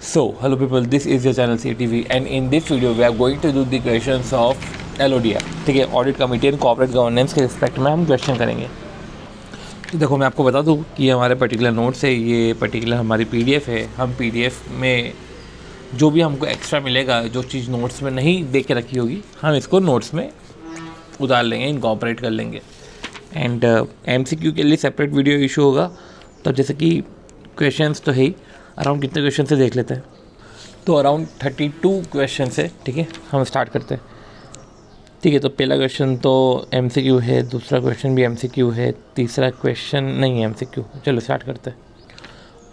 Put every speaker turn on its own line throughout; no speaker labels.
So, hello people, this is your channel CTV and in this video we are going to do the questions of LODR. ठीक है, audit committee and corporate governance के respect में हम question करेंगे। तो देखो मैं आपको बता दूं कि ये हमारे पर्टिकुलर नोट्स है, ये पर्टिकुलर हमारी PDF है। हम PDF में जो भी हमको एक्स्ट्रा मिलेगा, जो चीज़ नोट्स में नहीं देख के रखी होगी, हम इसको नोट्स में उतार लेंगे, इनकॉर्पोरेट कर लेंगे। एंड MCQ के लिए सेपरेट वीडियो इशू होगा। तो जैसे कि क्वेश्चंस तो है ही, अराउंड कितने क्वेश्चन से देख लेते हैं। तो अराउंड 32 क्वेश्चन है। ठीक है, हम स्टार्ट करते हैं। ठीक है, तो पहला क्वेश्चन तो MCQ है, दूसरा क्वेश्चन भी MCQ है, तीसरा क्वेश्चन नहीं है MCQ। चलो स्टार्ट करते हैं।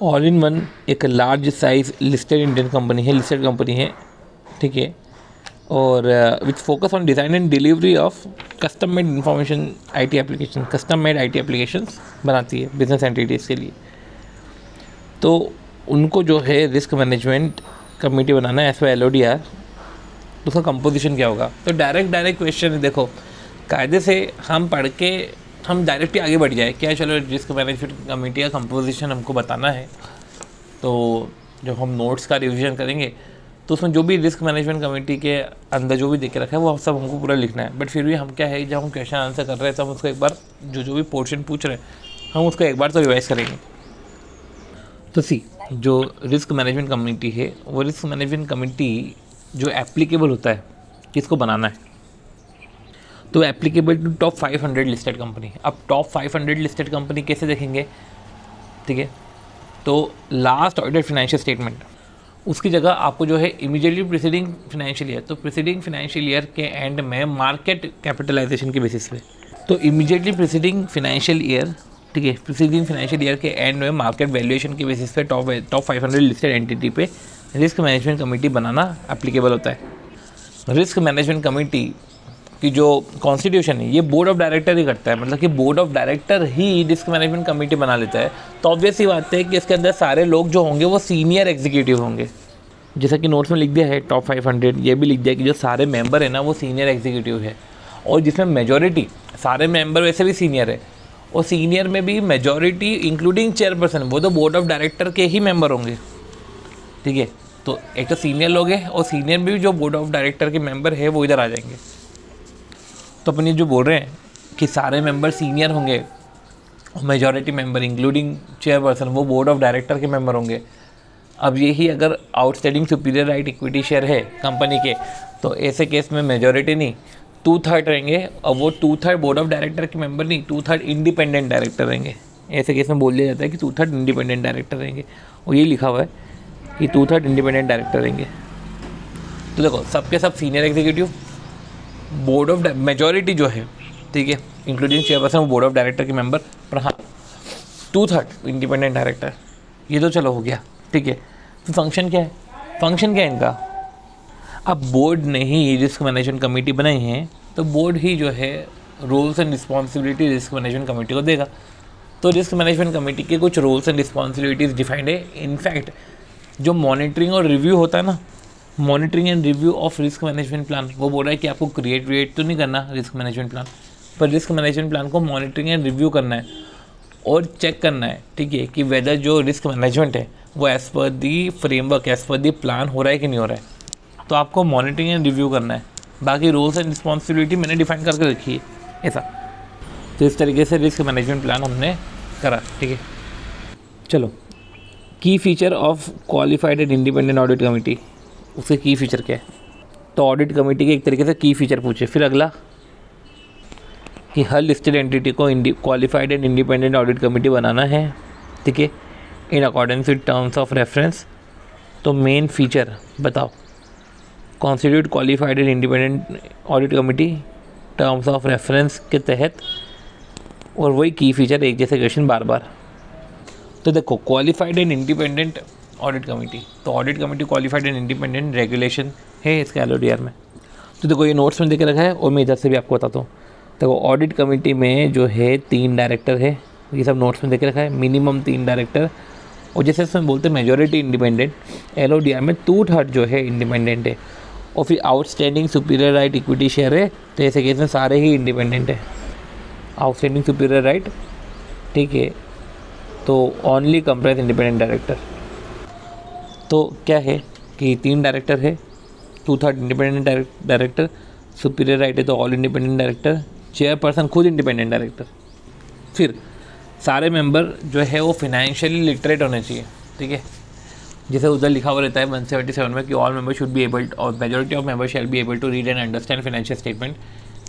ऑल इन वन एक large size listed Indian company है, लिस्टेड कंपनी है। ठीक है, और which focus on design and delivery of custom made information IT application, custom made IT applications बनाती है बिजनेस एंटिटीज़ के लिए। तो उनको जो है रिस्क मैनेजमेंट कमेटी बनाना है एज पर LODR। तो उसका कंपोजिशन क्या होगा? तो डायरेक्ट क्वेश्चन है। देखो कायदे से हम पढ़ के हम डायरेक्ट ही आगे बढ़ जाए क्या, चलो रिस्क मैनेजमेंट कमेटी का कंपोजिशन हमको बताना है। तो जब हम नोट्स का रिवीजन करेंगे तो उसमें जो भी रिस्क मैनेजमेंट कमेटी के अंदर जो भी देख के रखा है वो सब हमको पूरा लिखना है। बट फिर भी हम क्या है, जब हम क्वेश्चन आंसर कर रहे हैं तो हम उसको एक बार जो भी पोर्शन पूछ रहे हैं हम उसको एक बार तो रिवाइज करेंगे। तो जो रिस्क मैनेजमेंट कमेटी है, वो रिस्क मैनेजमेंट कमेटी जो एप्लीकेबल होता है किसको बनाना है, तो applicable to top 500 listed company. अब टॉप 500 लिस्टेड कंपनी कैसे देखेंगे? ठीक है, तो लास्ट ऑडिटेड फाइनेंशियल स्टेटमेंट, उसकी जगह आपको जो है इमीडिएटली प्रीसीडिंग फाइनेंशियल ईयर, तो प्रीसीडिंग फाइनेंशियल ईयर के एंड में मार्केट कैपिटलाइजेशन के बेसिस पे, तो इमीडिएटली प्रीसीडिंग फाइनेंशियल ईयर, ठीक है, प्रीसीडिंग फाइनेंशियल ईयर के एंड में मार्केट वैल्यूएशन के बेसिस पे टॉप 500 लिस्टेड एंटिटी पे रिस्क मैनेजमेंट कमेटी बनाना एप्लीकेबल होता है। रिस्क मैनेजमेंट कमेटी की जो कॉन्स्टिट्यूशन है ये बोर्ड ऑफ डायरेक्टर ही करता है, मतलब कि board of director he risk management committee बना लेता है। तो ऑब्वियस ही बात है कि इसके अंदर सारे लोग जो होंगे वो सीनियर एग्जीक्यूटिव होंगे। जैसा कि नोट्स में लिख दिया है टॉप 500, ये भी लिख दिया कि जो सारे मेंबर है ना वो सीनियर एग्जीक्यूटिव है, और जिसमें मेजॉरिटी सारे मेंबर वैसे भी सीनियर है, और सीनियर में भी मेजॉरिटी इंक्लूडिंग चेयरपर्सन वो तो बोर्ड ऑफ डायरेक्टर के ही मेंबर होंगे। ठीक है, तो एक तो सीनियर लोग हैं और सीनियर में भी जो बोर्ड ऑफ डायरेक्टर के मेंबर है वो इधर आ जाएंगे। तो अपन ये जो बोल रहे हैं कि सारे मेंबर सीनियर होंगे और मेजॉरिटी मेंबर इंक्लूडिंग चेयरपर्सन वो बोर्ड ऑफ डायरेक्टर के मेंबर होंगे। अब यही अगर outstanding superior right equity share है कंपनी के, तो ऐसे केस में मेजॉरिटी नहीं 2/3 रहेंगे, और वो 2/3 बोर्ड ऑफ डायरेक्टर के मेंबर नहीं 2/3 इंडिपेंडेंट डायरेक्टर रहेंगे। ऐसे केस में बोल दिया जाता है कि 2/3 इंडिपेंडेंट डायरेक्टर रहेंगे, और ये लिखा हुआ है कि 2/3 इंडिपेंडेंट डायरेक्टर रहेंगे। तो देखो सबके सब senior executive, board of majority जो है, ठीक है, इंक्लूडिंग चेयरपर्सन वो बोर्ड ऑफ डायरेक्टर के मेंबर, पर हाँ 2/3 इंडिपेंडेंट डायरेक्टर। ये तो चलो हो गया। ठीक है, तो फंक्शन क्या है? फंक्शन क्या है इनका? अब बोर्ड ने ही रिस्क मैनेजमेंट कमेटी बनाई है, तो बोर्ड ही जो है roles and responsibility risk management committee को देगा। तो रिस्क मैनेजमेंट कमेटी के कुछ रोल्स एंड रिस्पॉन्सिबिलिटीज़ डिफाइंड है। इनफैक्ट जो मॉनिटरिंग और रिव्यू होता है ना, monitoring and review of risk management plan, वो बोल रहा है कि आपको क्रिएट तो नहीं करना रिस्क मैनेजमेंट प्लान, पर रिस्क मैनेजमेंट प्लान को मॉनिटरिंग एंड रिव्यू करना है और चेक करना है, ठीक है, कि वेदर जो रिस्क मैनेजमेंट है वो as per the framework, as per the plan हो रहा है कि नहीं हो रहा है। तो आपको मॉनिटरिंग एंड रिव्यू करना है। बाकी रोल्स एंड रिस्पॉन्सिबिलिटी मैंने डिफाइन करके रखी है ऐसा। तो इस तरीके से रिस्क मैनेजमेंट प्लान हमने करा। ठीक है, चलो की feature of qualified and independent audit committee, उसके की फीचर क्या है? तो ऑडिट कमेटी के एक तरीके से की फीचर पूछे। फिर अगला कि हर लिस्टेड एंटिटी को qualified and independent audit committee बनाना है, ठीक है, in accordance with terms of reference. तो मेन फीचर बताओ, constitute qualified and independent audit committee terms of reference के तहत, और वही की फीचर एक जैसे क्वेश्चन बार बार। तो देखो qualified and independent audit committee, तो audit committee qualified and independent regulation है इसके LODR में। तो देखो ये नोट्स में देख रखा है और मैं इधर से भी आपको बताता हूँ। देखो ऑडिट कमेटी में जो है 3 डायरेक्टर है, ये सब नोट्स में देख रखा है, मिनिमम 3 डायरेक्टर, और जैसे इसमें बोलते हैं मेजॉरिटी इंडिपेंडेंट, LODR में 2/3 जो है इंडिपेंडेंट है, और फिर outstanding superior right equity share है, तो ऐसे केस में सारे ही इंडिपेंडेंट है। आउटस्टैंडिंग सुपीरियर राइट, ठीक है, तो ओनली कंप्राइज इंडिपेंडेंट डायरेक्टर। तो क्या है कि 3 डायरेक्टर है, 2/3 इंडिपेंडेंट डायरेक्टर, सुपीरियर राइट है तो ऑल इंडिपेंडेंट डायरेक्टर, चेयरपर्सन खुद इंडिपेंडेंट डायरेक्टर। फिर सारे मेंबर जो है वो फिनेंशियली लिटरेट होने चाहिए, ठीक है। जैसे उधर लिखा हुआ रहता है 177 में कि all member should be able और majority of member shall be able to read and understand financial statement.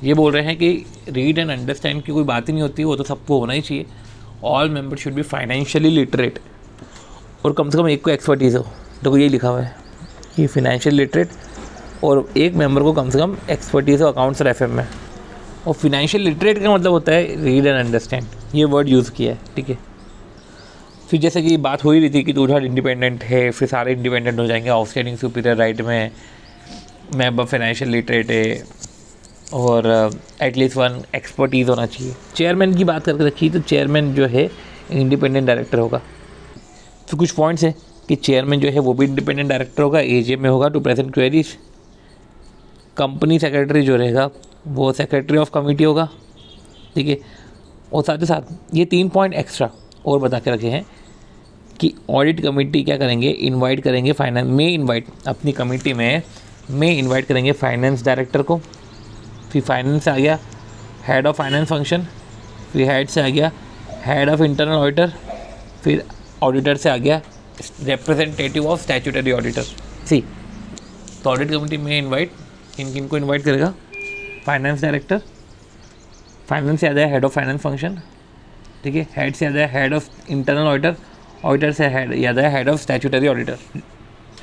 ये बोल रहे हैं कि रीड एंड अंडरस्टैंड की कोई बात ही नहीं होती, वो तो सबको होना ही चाहिए। All member should be financially literate और कम से कम एक को एक्सपर्टीज़ हो। तो ये लिखा हुआ है कि फाइनेंशियल लिटरेट और एक मेंबर को कम से कम एक्सपर्टीज़ हो अकाउंट्स और एफएम में। और फाइनेंशियल लिटरेट का मतलब होता है रीड एंड अंडरस्टैंड, ये वर्ड यूज़ किया है, ठीक है। फिर जैसे कि बात हो ही रही थी कि 2/3 इंडिपेंडेंट है, फिर सारे इंडिपेंडेंट हो जाएंगे। आउटस्टैंडिंग सुपीरियर राइट में मेंबर फाइनेंशियल लिटरेट है और एटलीस्ट 1 एक्सपर्टीज़ होना चाहिए। चेयरमैन की बात करके रखी तो चेयरमैन जो है इंडिपेंडेंट डायरेक्टर होगा। तो कुछ पॉइंट्स हैं कि चेयरमैन जो है वो भी इंडिपेंडेंट डायरेक्टर होगा, एजीएम में होगा to present queries. Company secretary जो रहेगा वो सेक्रेटरी ऑफ कमिटी होगा, ठीक है। और साथ ही साथ ये 3 पॉइंट एक्स्ट्रा और बता के रखे हैं कि ऑडिट कमेटी क्या करेंगे, इनवाइट करेंगे अपनी कमेटी में इनवाइट करेंगे फाइनेंस डायरेक्टर को। फिर फाइनेंस से आ गया हेड ऑफ फाइनेंस फंक्शन, फिर हेड से आ गया हेड ऑफ इंटरनल ऑडिटर, फिर ऑडिटर से आ गया रिप्रेजेंटेटिव ऑफ स्टैट्यूटरी ऑडिटर। तो ऑडिट कमेटी में इनवाइट किन को इनवाइट करेगा, फाइनेंस डायरेक्टर, फाइनेंस से आ जाए हेड ऑफ फाइनेंस फंक्शन, ठीक है। हेड से आ जाए head of internal auditor, auditor से याद है head of statutory auditor,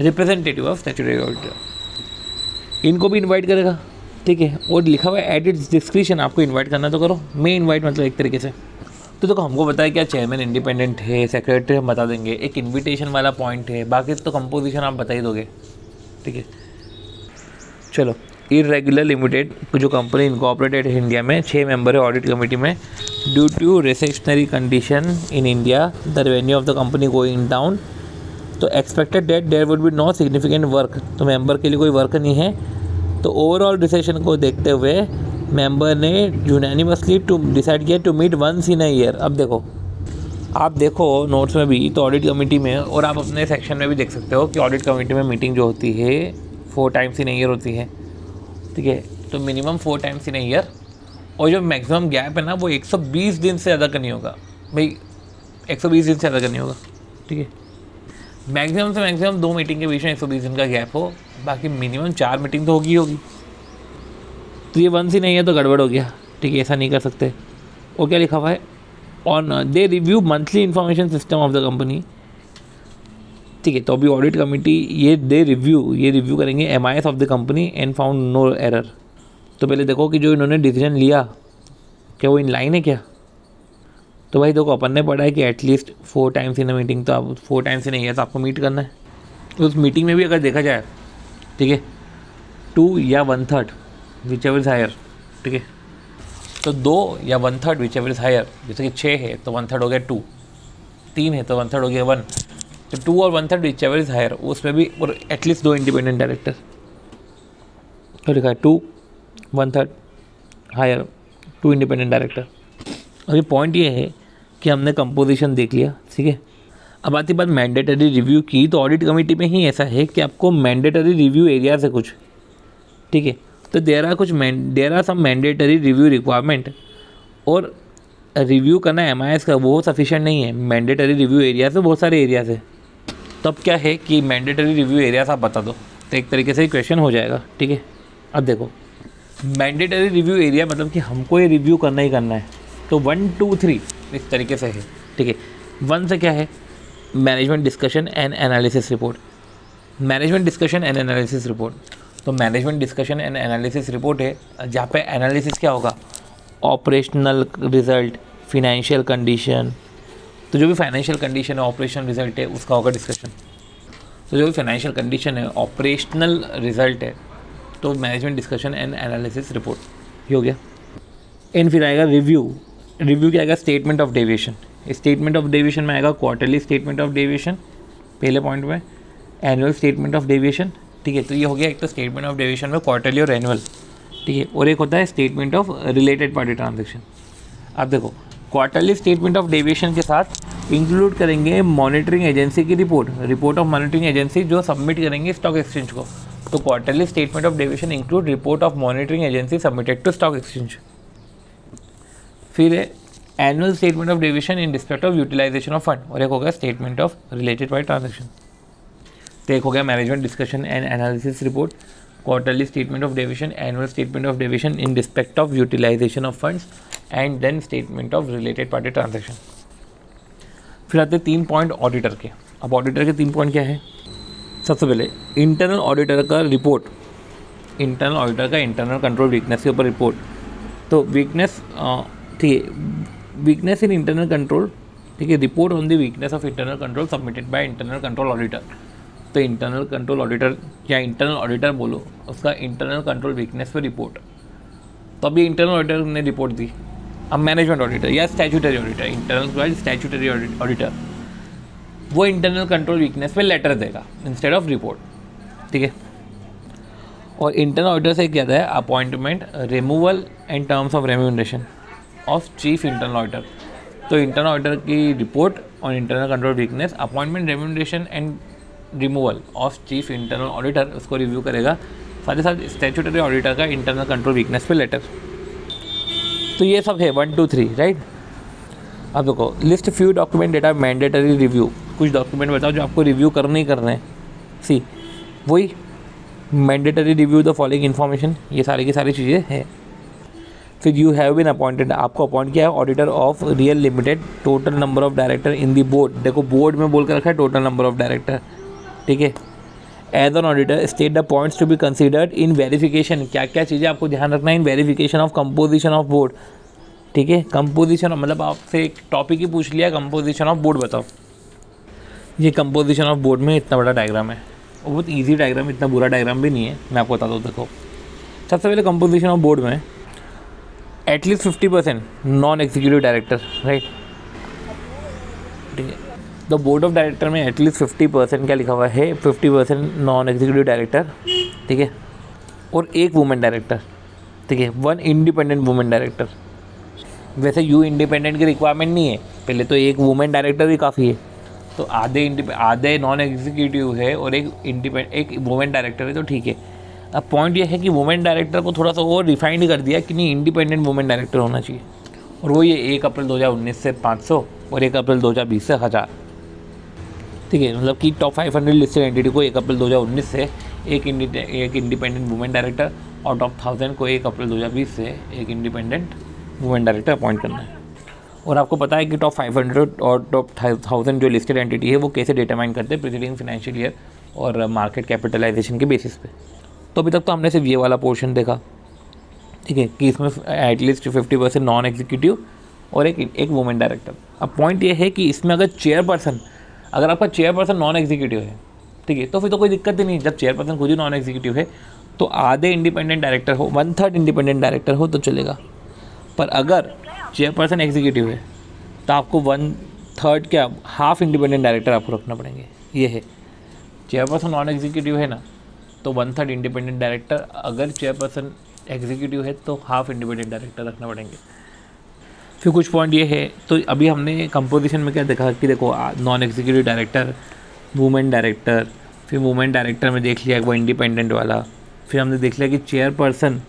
representative of statutory auditor, इनको भी इनवाइट करेगा, ठीक है। और लिखा हुआ है एट इट्स डिस्क्रिप्शन, आपको इनवाइट करना तो करो, मैं इनवाइट मतलब एक तरीके से। तो देखो हमको बताया क्या चेयरमैन इंडिपेंडेंट है, सेक्रेटरी हम बता देंगे, एक इन्विटेशन वाला पॉइंट है, बाकी तो कंपोजिशन आप बता ही दोगे, ठीक है। चलो, इरेगुलर लिमिटेड जो कंपनी इनकॉर्पोरेटेड है इंडिया में, 6 मेंबर है ऑडिट कमेटी में। Due to recessionary condition in India the revenue of the company going down, तो expected that there would be no significant work, तो मेंबर के लिए कोई वर्क नहीं है। तो ओवरऑल रिसेशन को देखते हुए मेंबर ने यूनानिमसली टू डिसाइड किया to meet once in a year. अब देखो, आप देखो नोट्स में भी तो ऑडिट कमेटी में, और आप अपने सेक्शन में भी देख सकते हो कि ऑडिट कमेटी में मीटिंग जो होती है 4 टाइम्स इन अ ईयर होती है, ठीक है। तो minimum 4 times in a year, और जो मैक्सिमम गैप है ना वो 120 दिन से ज़्यादा का नहीं होगा भाई, 120 दिन से ज़्यादा का नहीं होगा, ठीक है। मैक्सिमम से मैक्सिमम 2 मीटिंग के बीच में 120 दिन का गैप हो, बाकी मिनिमम 4 मीटिंग तो होगी। तो ये वंस ही नहीं है तो गड़बड़ हो गया, ठीक है, ऐसा नहीं कर सकते। और क्या लिखा हुआ है, on they review monthly information system of the company, ठीक है। तो अभी ऑडिट कमेटी ये रिव्यू करेंगे MIS of the company and found no error. तो पहले देखो कि जो इन्होंने डिसीजन लिया क्या वो इन लाइन है क्या। तो भाई देखो अपन ने पढ़ा है कि at least 4 times in a meeting, तो अब 4 टाइम्स ही नहीं है तो आपको मीट करना है। तो उस मीटिंग में भी अगर देखा जाए, ठीक है, 2 या 1/3 विच एवर इज़ हायर, ठीक है। तो 2 या 1/3 विच एवर इज़ हायर, जैसे कि 6 है तो 1/3 हो गया 2, 3 है तो 1/3 हो गया 1, तो 2 और 1/3 विच एवर इज़ हायर, उसमें भी और एटलीस्ट 2 इंडिपेंडेंट डायरेक्टर। तो लिखा है 2, 1/3 हायर, 2 इंडिपेंडेंट डायरेक्टर। अभी पॉइंट ये है कि हमने कंपोजिशन देख लिया, ठीक है। अब आती बात मैंडेटरी रिव्यू की, तो ऑडिट कमेटी में ही ऐसा है कि आपको मैंडेटरी रिव्यू एरिया से कुछ, ठीक है। तो there are some mandatory review requirement, और रिव्यू करना MIS का वो सफिशिएंट नहीं है, मैंडेटरी रिव्यू एरिया से बहुत सारे एरिया से। तब क्या है कि मैंडेटरी रिव्यू एरियाज आप बता दो तो एक तरीके से क्वेश्चन हो जाएगा, ठीक है। अब देखो मैंडेटरी रिव्यू एरिया मतलब कि हमको ये रिव्यू करना ही करना है, तो 1, 2, 3 इस तरीके से है, ठीक है। 1 से क्या है, management discussion and analysis report, management discussion and analysis report. तो management discussion and analysis report है जहाँ पे एनालिसिस क्या होगा, ऑपरेशनल रिजल्ट, फिनेंशियल कंडीशन, तो जो भी फाइनेंशियल कंडीशन है, ऑपरेशनल रिजल्ट है, उसका होगा डिस्कशन। तो जो भी फाइनेंशियल कंडीशन है, ऑपरेशनल रिजल्ट है, तो management discussion and analysis report ये हो गया। एंड फिर आएगा रिव्यू क्या आएगा, statement of deviation. Statement of deviation में आएगा क्वार्टरली स्टेटमेंट ऑफ डेविएशन पहले पॉइंट में, एनुअल स्टेटमेंट ऑफ डेविएशन, ठीक है। तो ये हो गया एक तो स्टेटमेंट ऑफ डेविएशन में क्वार्टरली और एनुअल, ठीक है। और एक होता है statement of related party transaction. अब देखो क्वार्टरली स्टेटमेंट ऑफ डेविएशन के साथ इंक्लूड करेंगे मॉनिटरिंग एजेंसी की रिपोर्ट ऑफ मॉनिटरिंग एजेंसी जो सबमिट करेंगे स्टॉक एक्सचेंज को। तो quarterly statement of deviation include report of monitoring agency submitted to stock exchange. फिर annual statement of deviation in respect of utilisation of fund, और एक हो गया statement of related party transaction. तो एक हो गया management discussion and analysis report, quarterly statement of deviation, annual statement of deviation in respect of utilisation of funds and then statement of related party transaction. फिर आते 3 point auditor के। अब auditor के 3 point क्या है? सबसे पहले इंटरनल ऑडिटर का रिपोर्ट, इंटरनल ऑडिटर का इंटरनल कंट्रोल वीकनेस के ऊपर रिपोर्ट। तो वीकनेस, ठीक है, वीकनेस इन इंटरनल कंट्रोल, ठीक है, report on the weakness of internal control submitted by internal control auditor. तो इंटरनल कंट्रोल ऑडिटर या इंटरनल ऑडिटर बोलो, उसका इंटरनल कंट्रोल वीकनेस पर रिपोर्ट। तो अभी इंटरनल ऑडिटर ने रिपोर्ट दी। अब मैनेजमेंट ऑडिटर या स्टैट्यूटरी ऑडिटर, इंटरनल के बाद स्टैट्यूटरी ऑडिटर, वो इंटरनल कंट्रोल वीकनेस पे लेटर देगा इंस्टेड ऑफ रिपोर्ट, ठीक है। और इंटरनल ऑडिटर से क्या है? Appointment, removal and terms of remuneration of chief internal auditor. तो इंटरनल ऑडिटर की report on internal control weakness, appointment, remuneration and removal of chief internal auditor, उसको रिव्यू करेगा। साथ ही साथ स्टैट्यूटरी ऑडिटर का इंटरनल कंट्रोल वीकनेस पे letter. तो ये सब है 1 2 3, राइट। अब देखो, list few document data mandatory review, कुछ डॉक्यूमेंट बताओ जो आपको रिव्यू करने ही करने हैं। सी वही mandatory review the following information, ये सारी की सारी चीज़ें हैं। फिर यू हैव बीन अपॉइंटेड, आपको अपॉइंट किया है auditor of real limited, total number of director in the board. देखो बोर्ड में बोल कर रखा है टोटल नंबर ऑफ डायरेक्टर, ठीक है। As an auditor state the points to be considered in verification, क्या क्या चीज़ें आपको ध्यान रखना है in verification of composition of board, ठीक है। कंपोजिशन मतलब आपसे एक टॉपिक ही पूछ लिया, कंपोजिशन ऑफ बोर्ड बताओ। ये कंपोजिशन ऑफ बोर्ड में इतना बड़ा डायग्राम है, और बहुत ईजी डायग्राम, इतना बुरा डायग्राम भी नहीं है, मैं आपको बता दूँ। देखो सबसे पहले कंपोजिशन ऑफ बोर्ड में at least 50% non executive director, right, ठीक है। तो बोर्ड ऑफ डायरेक्टर में एटलीस्ट 50% क्या लिखा हुआ है? 50% नॉन एग्जीक्यूटिव डायरेक्टर, ठीक है, और एक वुमेन डायरेक्टर, ठीक है, 1 इंडिपेंडेंट वुमेन डायरेक्टर। वैसे यू इंडिपेंडेंट की रिक्वायरमेंट नहीं है, पहले तो एक वुमेन डायरेक्टर ही काफ़ी है। तो आधे नॉन एग्जीक्यूटिव है और एक वुमेन डायरेक्टर है, तो ठीक है। अब पॉइंट ये है कि वुमेन डायरेक्टर को थोड़ा सा और रिफाइंड कर दिया कि नहीं, इंडिपेंडेंट वुमेन डायरेक्टर होना चाहिए। और वो ये 1 अप्रैल 2019 से 500 और 1 अप्रैल 2020 से 1000, ठीक है। मतलब कि टॉप 500 लिस्टेड एंटिटी को 1 अप्रैल 2019 से एक इंडिपेंडेंट वुमेन डायरेक्टर, और टॉप 1000 को 1 अप्रैल 2020 से एक इंडिपेंडेंट वुमेन डायरेक्टर अपॉइंट करना है। और आपको पता है कि टॉप 500 और टॉप 1000 जो लिस्टेड एंटिटी है वो कैसे डिटरमाइन करते हैं? प्रीसीडिंग फाइनेंशियल ईयर और मार्केट कैपिटलाइजेशन के बेसिस पे। तो अभी तक तो हमने सिर्फ ये वाला पोर्शन देखा, ठीक है, कि इसमें एटलीस्ट 50% नॉन एग्जीक्यूटिव और एक वुमेन डायरेक्टर। अब पॉइंट ये है कि इसमें अगर आपका चेयरपर्सन नॉन एग्जीक्यूटिव है, ठीक है, तो फिर तो कोई दिक्कत ही नहीं। जब चेयरपर्सन खुद ही नॉन एग्जीक्यूटिव है तो आधे इंडिपेंडेंट डायरेक्टर हो, 1/3 इंडिपेंडेंट डायरेक्टर हो तो चलेगा। पर अगर चेयरपर्सन एग्जीक्यूटिव है तो आपको 1/3 क्या, हाफ इंडिपेंडेंट डायरेक्टर आपको रखना पड़ेंगे। ये है, चेयरपर्सन नॉन एग्जीक्यूटिव है ना, तो 1/3 इंडिपेंडेंट डायरेक्टर, अगर चेयरपर्सन एग्जीक्यूटिव है तो हाफ इंडिपेंडेंट डायरेक्टर रखना पड़ेंगे। फिर कुछ पॉइंट ये है, तो अभी हमने कंपोजिशन में क्या देखा कि देखो non executive director, women director, फिर वुमेन डायरेक्टर में देख लिया वो इंडिपेंडेंट वाला, फिर हमने देख लिया कि चेयरपर्सन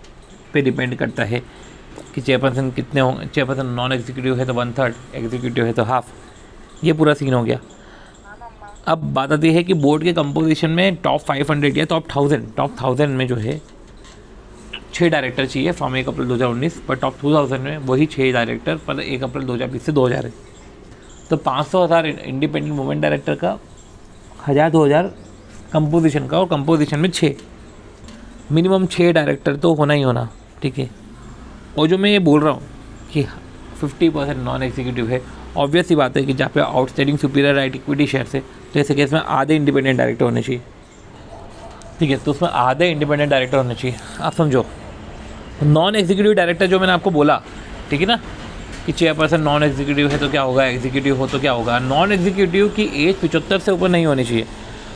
पे डिपेंड करता है कि चेयरपर्सन कितने होंगे। चेयरपर्सन नॉन एग्जीक्यूटिव है तो 1/3, एग्जीक्यूटिव है तो हाफ, ये पूरा सीन हो गया। अब बात आती है कि बोर्ड के कंपोजिशन में टॉप 500 या टॉप 1000 में जो है 6 डायरेक्टर चाहिए फ्रॉम 1 अप्रैल 2019, पर टॉप 2000 में वही 6 डायरेक्टर पर 1 अप्रैल 2020 से 2000 है। तो 500,000 इंडिपेंडेंट वुमेन डायरेक्टर का, 1000-2000 कंपोजिशन का, और कंपोजिशन में 6 मिनिमम 6 डायरेक्टर तो होना ही होना, ठीक है। और जो मैं ये बोल रहा हूँ कि 50% नॉन एग्जीक्यूटिव है, ऑब्वियस सी बात है कि जहाँ पे outstanding superior right equity share से, तो ऐसे केस में आधे इंडिपेंडेंट डायरेक्टर होने चाहिए, ठीक है। तो उसमें आधे इंडिपेंडेंट डायरेक्टर होने चाहिए। आप समझो, नॉन एग्जीक्यूटिव डायरेक्टर जो मैंने आपको बोला, ठीक है ना, कि चेयरपर्सन नॉन एग्जीक्यूटिव है तो क्या होगा, एग्जीक्यूटिव हो तो क्या होगा। नॉन एग्जीक्यूटिव की एज 75 से ऊपर नहीं होनी चाहिए।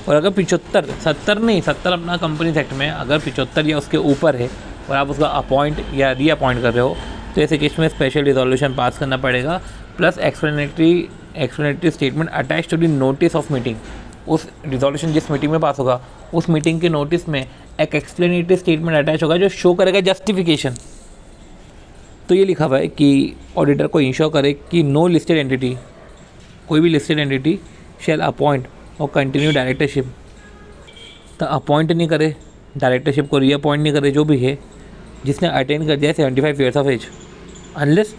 और अगर 70 अपना कंपनी एक्ट में अगर 75 या उसके ऊपर है और आप उसका अपॉइंट या रीअपॉइंट कर रहे हो, तो ऐसे केस में स्पेशल रिजोल्यूशन पास करना पड़ेगा plus explanatory statement attach to the notice of meeting. उस रिजोल्यूशन जिस मीटिंग में पास होगा उस मीटिंग के नोटिस में एक एक्सप्लेनेटरी स्टेटमेंट अटैच होगा जो शो करेगा जस्टिफिकेशन। तो ये लिखा हुआ है कि ऑडिटर को इंश्योर करे कि नो लिस्टेड एंटिटी, कोई भी लिस्टेड एंटिटी शैल अपॉइंट और कंटिन्यू डायरेक्टरशिप, तो अपॉइंट नहीं करे, डायरेक्टरशिप को रीअपॉइंट नहीं करे जो भी है, जिसने अटेंड कर दिया 75 years of age. Unless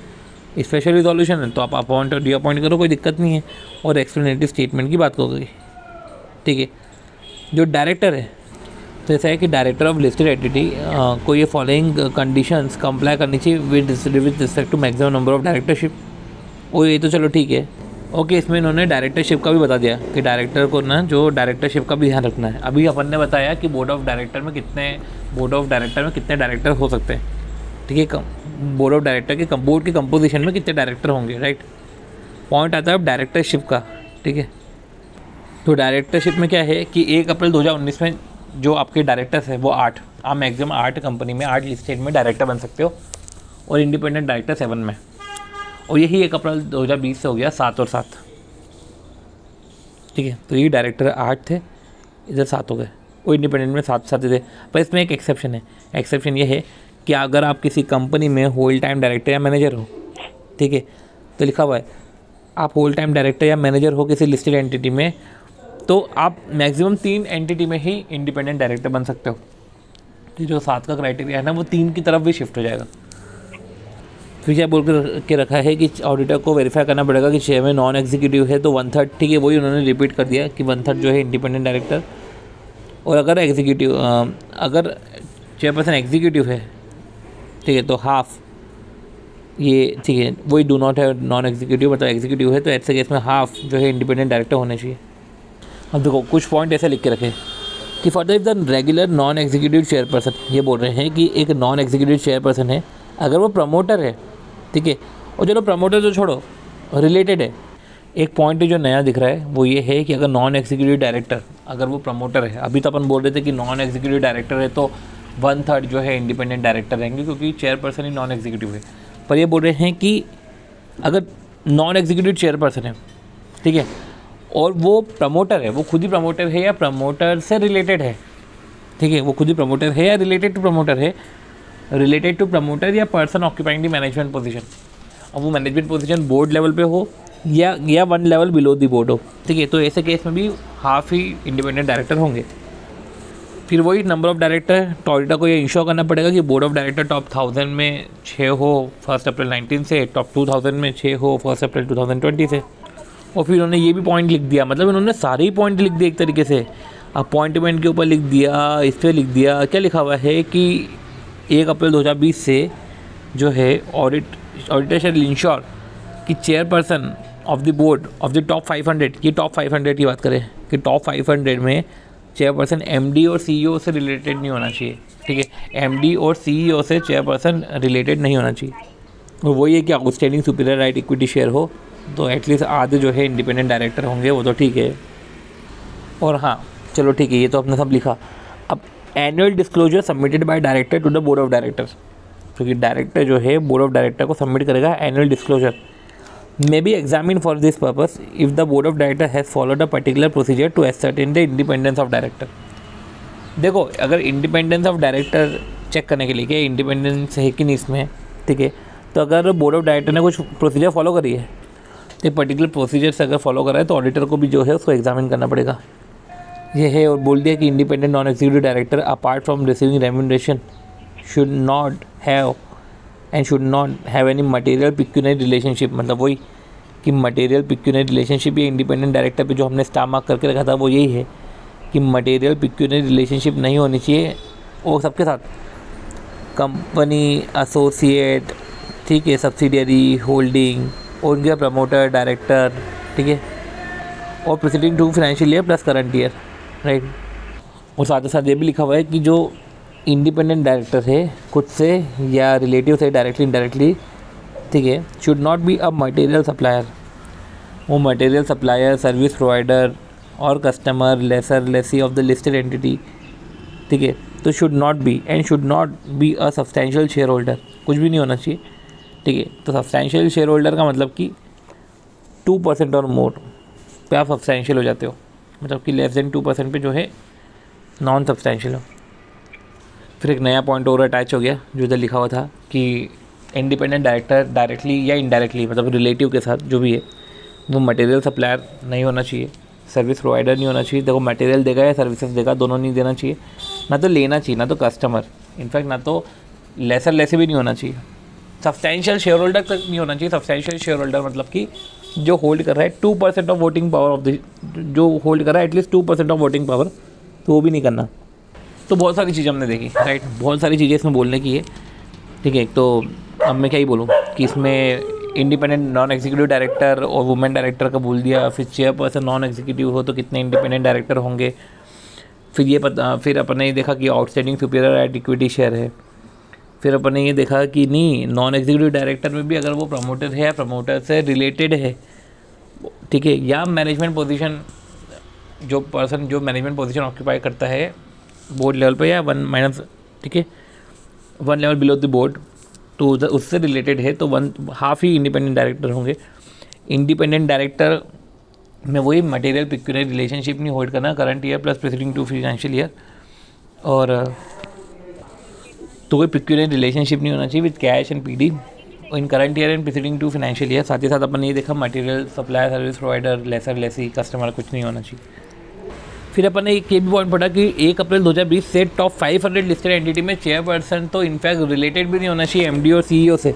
special resolution है तो आप अपॉइंट और रीअपॉइंट करो, कोई दिक्कत नहीं है। और एक्सप्लेनेटरी स्टेटमेंट की बात हो गई, ठीक है। जो डायरेक्टर है तो ऐसा है कि डायरेक्टर ऑफ लिस्टेड एंटिटी को ये फॉलोइंग कंडीशंस कंप्लाई करनी चाहिए with respect to maximum number of directorship. और ये तो चलो ठीक है, ओके। इसमें इन्होंने डायरेक्टरशिप का भी बता दिया कि डायरेक्टर को ना जो डायरेक्टरशिप का भी ध्यान रखना है। अभी अपन ने बताया कि बोर्ड ऑफ डायरेक्टर में कितने डायरेक्टर हो सकते हैं, ठीक है। बोर्ड ऑफ डायरेक्टर के बोर्ड के कंपोजिशन में कितने डायरेक्टर होंगे, राइट। पॉइंट आता है डायरेक्टरशिप का, ठीक है। तो डायरेक्टरशिप में क्या है कि 1 अप्रैल 2019 में जो आपके डायरेक्टर्स है वो 8, आप मैक्सिमम 8 कंपनी में 8 लिस्टेड में डायरेक्टर बन सकते हो और इंडिपेंडेंट डायरेक्टर 7 में। और यही 1 अप्रैल 2020 से हो गया 7 और 7, ठीक है। तो ये डायरेक्टर 8 थे, इधर 7 हो गए, वो इंडिपेंडेंट में 7 थे। पर इसमें एक एक्सेप्शन है। एक्सेप्शन ये है कि अगर आप किसी कंपनी में होल टाइम डायरेक्टर या मैनेजर हो, ठीक है, तो लिखा हुआ है आप होल टाइम डायरेक्टर या मैनेजर हो किसी लिस्टेड एंटिटी में, तो आप मैक्सिमम 3 एंटिटी में ही इंडिपेंडेंट डायरेक्टर बन सकते हो। तो जो 7 का क्राइटेरिया है ना वो 3 की तरफ भी शिफ्ट हो जाएगा। फिर क्या बोल के रखा है कि ऑडिटर को वेरीफाई करना पड़ेगा कि चेयरमैन नॉन एग्जीक्यूटिव है तो 1/3, ठीक है, वही उन्होंने रिपीट कर दिया कि 1/3 जो है इंडिपेंडेंट डायरेक्टर। और अगर अगर चेयरपर्सन एग्जीक्यूटिव है, ठीक है, तो हाफ ये, ठीक है, वही डू नॉट है नॉन एग्जीक्यूटिव, मतलब एग्जीक्यूटिव है तो ऐसे केस में हाफ जो है इंडिपेंडेंट डायरेक्टर होने चाहिए। अब देखो कुछ पॉइंट ऐसे लिख के रखे कि further if the regular non executive chairperson, ये बोल रहे हैं कि एक नॉन एग्जीक्यूटिव चेयरपर्सन है, अगर वो प्रमोटर है, ठीक है, और चलो प्रमोटर तो छोड़ो, रिलेटेड है। एक पॉइंट जो नया दिख रहा है वो ये है कि अगर नॉन एग्जीक्यूटिव डायरेक्टर अगर वो प्रमोटर है, अभी तो अपन बोल रहे थे कि नॉन एग्जीक्यूटिव डायरेक्टर है तो 1/3 जो है इंडिपेंडेंट डायरेक्टर रहेंगे क्योंकि चेयरपर्सन ही नॉन एग्जीक्यूटिव है। पर ये बोल रहे हैं कि अगर नॉन एग्जीक्यूटिव चेयरपर्सन है, ठीक है, और वो प्रमोटर है, वो खुद ही प्रमोटर है या प्रमोटर से रिलेटेड है, ठीक है, वो खुद ही प्रमोटर है या रिलेटेड टू प्रमोटर है, रिलेटेड टू प्रमोटर या person occupying the management position, अब वो मैनेजमेंट पोजीशन बोर्ड लेवल पे हो या 1 लेवल बिलो दी बोर्ड हो, ठीक है, तो ऐसे केस में भी हाफ ही इंडिपेंडेंट डायरेक्टर होंगे। फिर वही नंबर ऑफ डायरेक्टर, तो ऑडिटर को ये इंश्योर करना पड़ेगा कि बोर्ड ऑफ डायरेक्टर टॉप 1000 में 6 हो 1 अप्रैल 19 से, टॉप 2000 में 6 हो 1 अप्रैल 2020 से। और फिर उन्होंने ये भी पॉइंट लिख दिया, मतलब इन्होंने सारे ही पॉइंट लिख दिए एक तरीके से। अपॉइंटमेंट के ऊपर लिख दिया, इस पर लिख दिया, क्या लिखा हुआ है कि 1 अप्रैल 2020 से जो है ऑडिटर शैल इंश्योर कि chairperson of the board of the top 500, ये टॉप 500 की बात करें कि टॉप 500 में चेयरपर्सन एमडी और सीईओ से रिलेटेड नहीं होना चाहिए, ठीक है, एमडी और सीईओ से चेयरपर्सन रिलेटेड नहीं होना चाहिए। और वही है कि outstanding superior right equity share हो तो एटलीस्ट आधे जो है इंडिपेंडेंट डायरेक्टर होंगे, वो तो ठीक है। और हाँ चलो ठीक है, ये तो अपने सब लिखा। अब annual disclosure submitted by director to the board of directors, क्योंकि डायरेक्टर जो है बोर्ड ऑफ डायरेक्टर को सबमिट करेगा annual disclosure, may be examined for this purpose if the board of director has followed a particular procedure to ascertain the independence of director। देखो अगर independence of director check करने के लिए कि independence है कि नहीं इसमें, ठीक है, तो अगर बोर्ड ऑफ डायरेक्टर ने कुछ प्रोसीजर फॉलो करी है, तो पर्टिकुलर प्रोसीजर से अगर फॉलो करा है तो ऑडिटर को भी जो है उसको एग्जामिन करना पड़ेगा। ये है, और बोल दिया कि independent non executive director apart from receiving remuneration should not have and should not have any material pecuniary relationship, मतलब वही कि मटेरियल पिक्यूनरी रिलेशनशिप ये इंडिपेंडेंट डायरेक्टर पे जो हमने स्टार मार्क करके रखा था वो यही है कि मटेरियल पिक्यूनरी रिलेशनशिप नहीं होनी चाहिए वो सबके साथ, कंपनी, एसोसिएट, ठीक है, सब्सिडियरी, होल्डिंग, और उनके प्रमोटर, डायरेक्टर, ठीक है, और preceding 2 financial year plus current year, right. और साथ ही साथ ये भी लिखा हुआ है कि जो इंडिपेंडेंट डायरेक्टर है खुद से या रिलेटिव से डायरेक्टली इनडायरेक्टली, ठीक है, should not be a material supplier, वो मटेरियल सप्लायर, सर्विस प्रोवाइडर और customer, lessor, lessee of the listed entity, ठीक है, तो should not be and should not be a substantial share holder, कुछ भी नहीं होना चाहिए, ठीक है। तो सब्सटैंशियल शेयर होल्डर का मतलब कि 2% और मोर पे आप सब्सटैंशियल हो जाते हो, मतलब कि लेस देन 2% पे जो है नॉन सब्सटैंशियल हो। फिर एक नया पॉइंट और अटैच हो गया जो इधर लिखा हुआ था कि इंडिपेंडेंट डायरेक्टर डायरेक्टली या इनडायरेक्टली, मतलब रिलेटिव के साथ जो भी है, वो मटेरियल सप्लायर नहीं होना चाहिए, सर्विस प्रोवाइडर नहीं होना चाहिए। देखो मटेरियल देगा या सर्विसेज देगा, दोनों नहीं देना चाहिए, ना तो लेना चाहिए ना तो कस्टमर, इनफैक्ट ना तो लेसर लेसे भी नहीं होना चाहिए। सब्सटैंशियल शेयर होल्डर तक नहीं होना चाहिए। सब्सटैंशियल शेयर होल्डर मतलब कि जो होल्ड कर रहा है 2% of voting power of the, जो होल्ड कर रहा है एटलीस्ट 2% ऑफ वोटिंग पावर, तो वो भी नहीं करना। तो बहुत सारी चीज़ें हमने देखी, राइट, बहुत सारी चीज़ें इसमें बोलने की है, ठीक है। तो अब मैं क्या ही बोलूँ कि इसमें इंडिपेंडेंट नॉन एग्जीक्यूटिव डायरेक्टर और वुमेन डायरेक्टर का बोल दिया, फिर चेयरपर्सन नॉन एग्जीक्यूटिव हो तो कितने इंडिपेंडेंट डायरेक्टर होंगे, फिर अपन ने देखा कि outstanding superior at equity share है। फिर अपन ने ये देखा कि नहीं, नॉन एग्जीक्यूटिव डायरेक्टर में भी अगर वो प्रमोटर है या प्रमोटर से रिलेटेड है, ठीक है, या मैनेजमेंट पोजीशन, जो पर्सन जो मैनेजमेंट पोजीशन ऑक्यूपाई करता है बोर्ड लेवल पे या 1 ठीक है 1 लेवल बिलो द बोर्ड, तो उससे रिलेटेड है तो 1/2 ही इंडिपेंडेंट डायरेक्टर होंगे। इंडिपेंडेंट डायरेक्टर में वही मटेरियल पिक्यूनियर रिलेशनशिप नहीं होल्ड करना current year plus preceding 2 financial year, और तो कोई पिक्यूनियर रिलेशनशिप नहीं होना चाहिए with cash and PD in current year and preceding 2 financial year. साथ ही साथ अपन ने ये देखा material supplier, service provider, lessor lessee, customer कुछ नहीं होना चाहिए। फिर अपन ने एक ये भी पॉइंट पढ़ा कि 1 अप्रैल 2020 से टॉप 500 लिस्टेड एंटिटी में चेयरपर्सन तो इनफैक्ट रिलेटेड भी नहीं होना चाहिए एमडी और सीईओ से।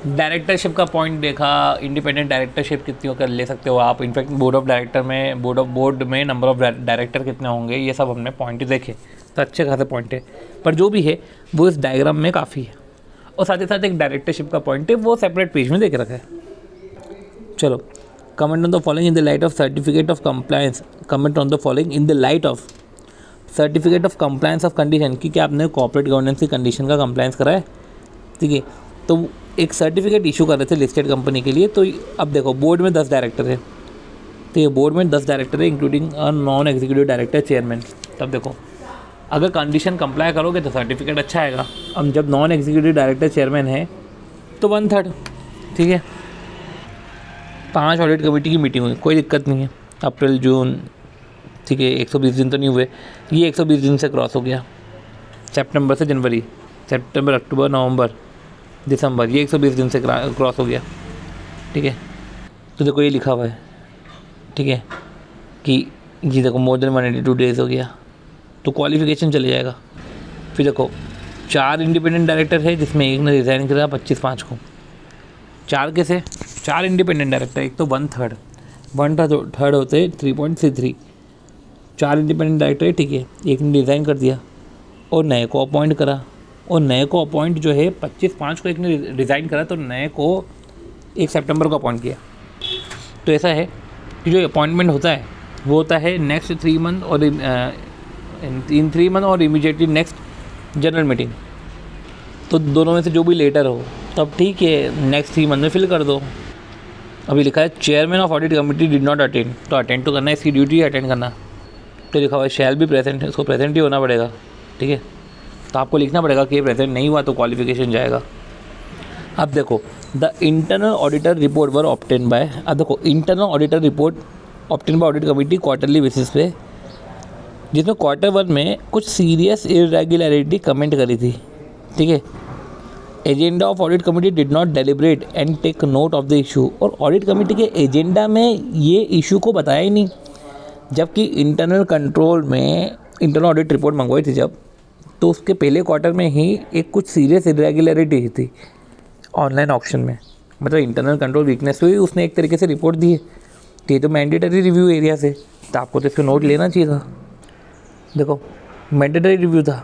डायरेक्टरशिप का पॉइंट देखा, इंडिपेंडेंट डायरेक्टरशिप कितनी कर ले सकते हो आप, इनफैक्ट बोर्ड में नंबर ऑफ डायरेक्टर कितने होंगे, ये सब हमने पॉइंट देखे, तो अच्छे खासे पॉइंट है। पर जो भी है वो इस डायग्राम में काफ़ी है, और साथ ही साथ एक डायरेक्टरशिप का पॉइंट है, वो सेपरेट पेज में देख रखा है। चलो, comment on the following in the light of certificate of compliance, comment on the following in the light of certificate of compliance of condition, कि क्या आपने कॉर्पोरेट गवर्नेंस की कंडीशन का कंप्लायंस करा है, ठीक है। तो एक सर्टिफिकेट इशू कर रहे थे लिस्टेड कंपनी के लिए। तो अब देखो बोर्ड में 10 डायरेक्टर है, तो ये बोर्ड में 10 डायरेक्टर है including a non executive director chairman. तब देखो अगर कंडीशन कंप्लाई करोगे तो सर्टिफिकेट अच्छा आएगा। अब जब नॉन एग्जीक्यूटिव डायरेक्टर चेयरमैन है तो 1/3, ठीक है। 5 ऑडिट कमेटी की मीटिंग हुई, कोई दिक्कत नहीं है, अप्रैल जून, ठीक है, 120 दिन तो नहीं हुए, ये 120 दिन से क्रॉस हो गया। सितंबर से जनवरी, सितंबर, अक्टूबर, नवंबर, दिसंबर, ये 120 दिन से क्रॉस हो गया, ठीक है। तो देखो ये लिखा हुआ है, ठीक है, कि जी देखो मोर देन 182 डेज हो गया, तो क्वालिफिकेशन चले जाएगा। फिर देखो 4 इंडिपेंडेंट डायरेक्टर है जिसमें एक ने रिज़ाइन करा 25/5 को। 4 कैसे? 4 इंडिपेंडेंट डायरेक्टर, एक तो 1/3 होते 3.33, 4 इंडिपेंडेंट डायरेक्टर है, ठीक है। एक ने रिज़ाइन कर दिया और नए को अपॉइंट करा, और नए को अपॉइंट जो है 25/5 को एक ने रिज़ाइन करा, तो नए को 1 सितंबर को अपॉइंट किया। तो ऐसा है कि जो अपॉइंटमेंट होता है वो होता है नेक्स्ट 3 मंथ और इन 3 मंथ और इमीडिएटली नेक्स्ट जनरल मीटिंग। तो दोनों में से जो भी लेटर हो तब ठीक है, नेक्स्ट 3 मंथ में फिल कर दो। अभी लिखा है chairman of audit committee did not attend, तो अटेंड तो करना है, इसकी ड्यूटी है अटेंड करना। तो लिखा हुआ है शैल भी प्रेजेंट है, उसको प्रेजेंट ही होना पड़ेगा, ठीक है। तो आपको लिखना पड़ेगा कि ये प्रेजेंट नहीं हुआ तो क्वालिफिकेशन जाएगा। अब देखो the internal auditor report were obtain bye, अब देखो internal auditor report obtain bye audit committee quarterly basis पे, जिसमें Q1 में कुछ सीरियस इरेगुलरिटी कमेंट करी थी, ठीक है। Agenda of audit committee did not deliberate and take note of the issue, और ऑडिट कमेटी के एजेंडा में ये इशू को बताया ही नहीं, जबकि इंटरनल कंट्रोल में इंटरनल ऑडिट रिपोर्ट मंगवाई थी जब, तो उसके पहले क्वार्टर में ही एक कुछ सीरियस इरेगुलरिटी थी ऑनलाइन ऑक्शन में, मतलब इंटरनल कंट्रोल वीकनेस हुई, उसने एक तरीके से रिपोर्ट दी है। तो ये तो मैंडेटरी रिव्यू एरिया से, तो आपको तो इसका नोट लेना चाहिए था। देखो मैंडेटरी रिव्यू था,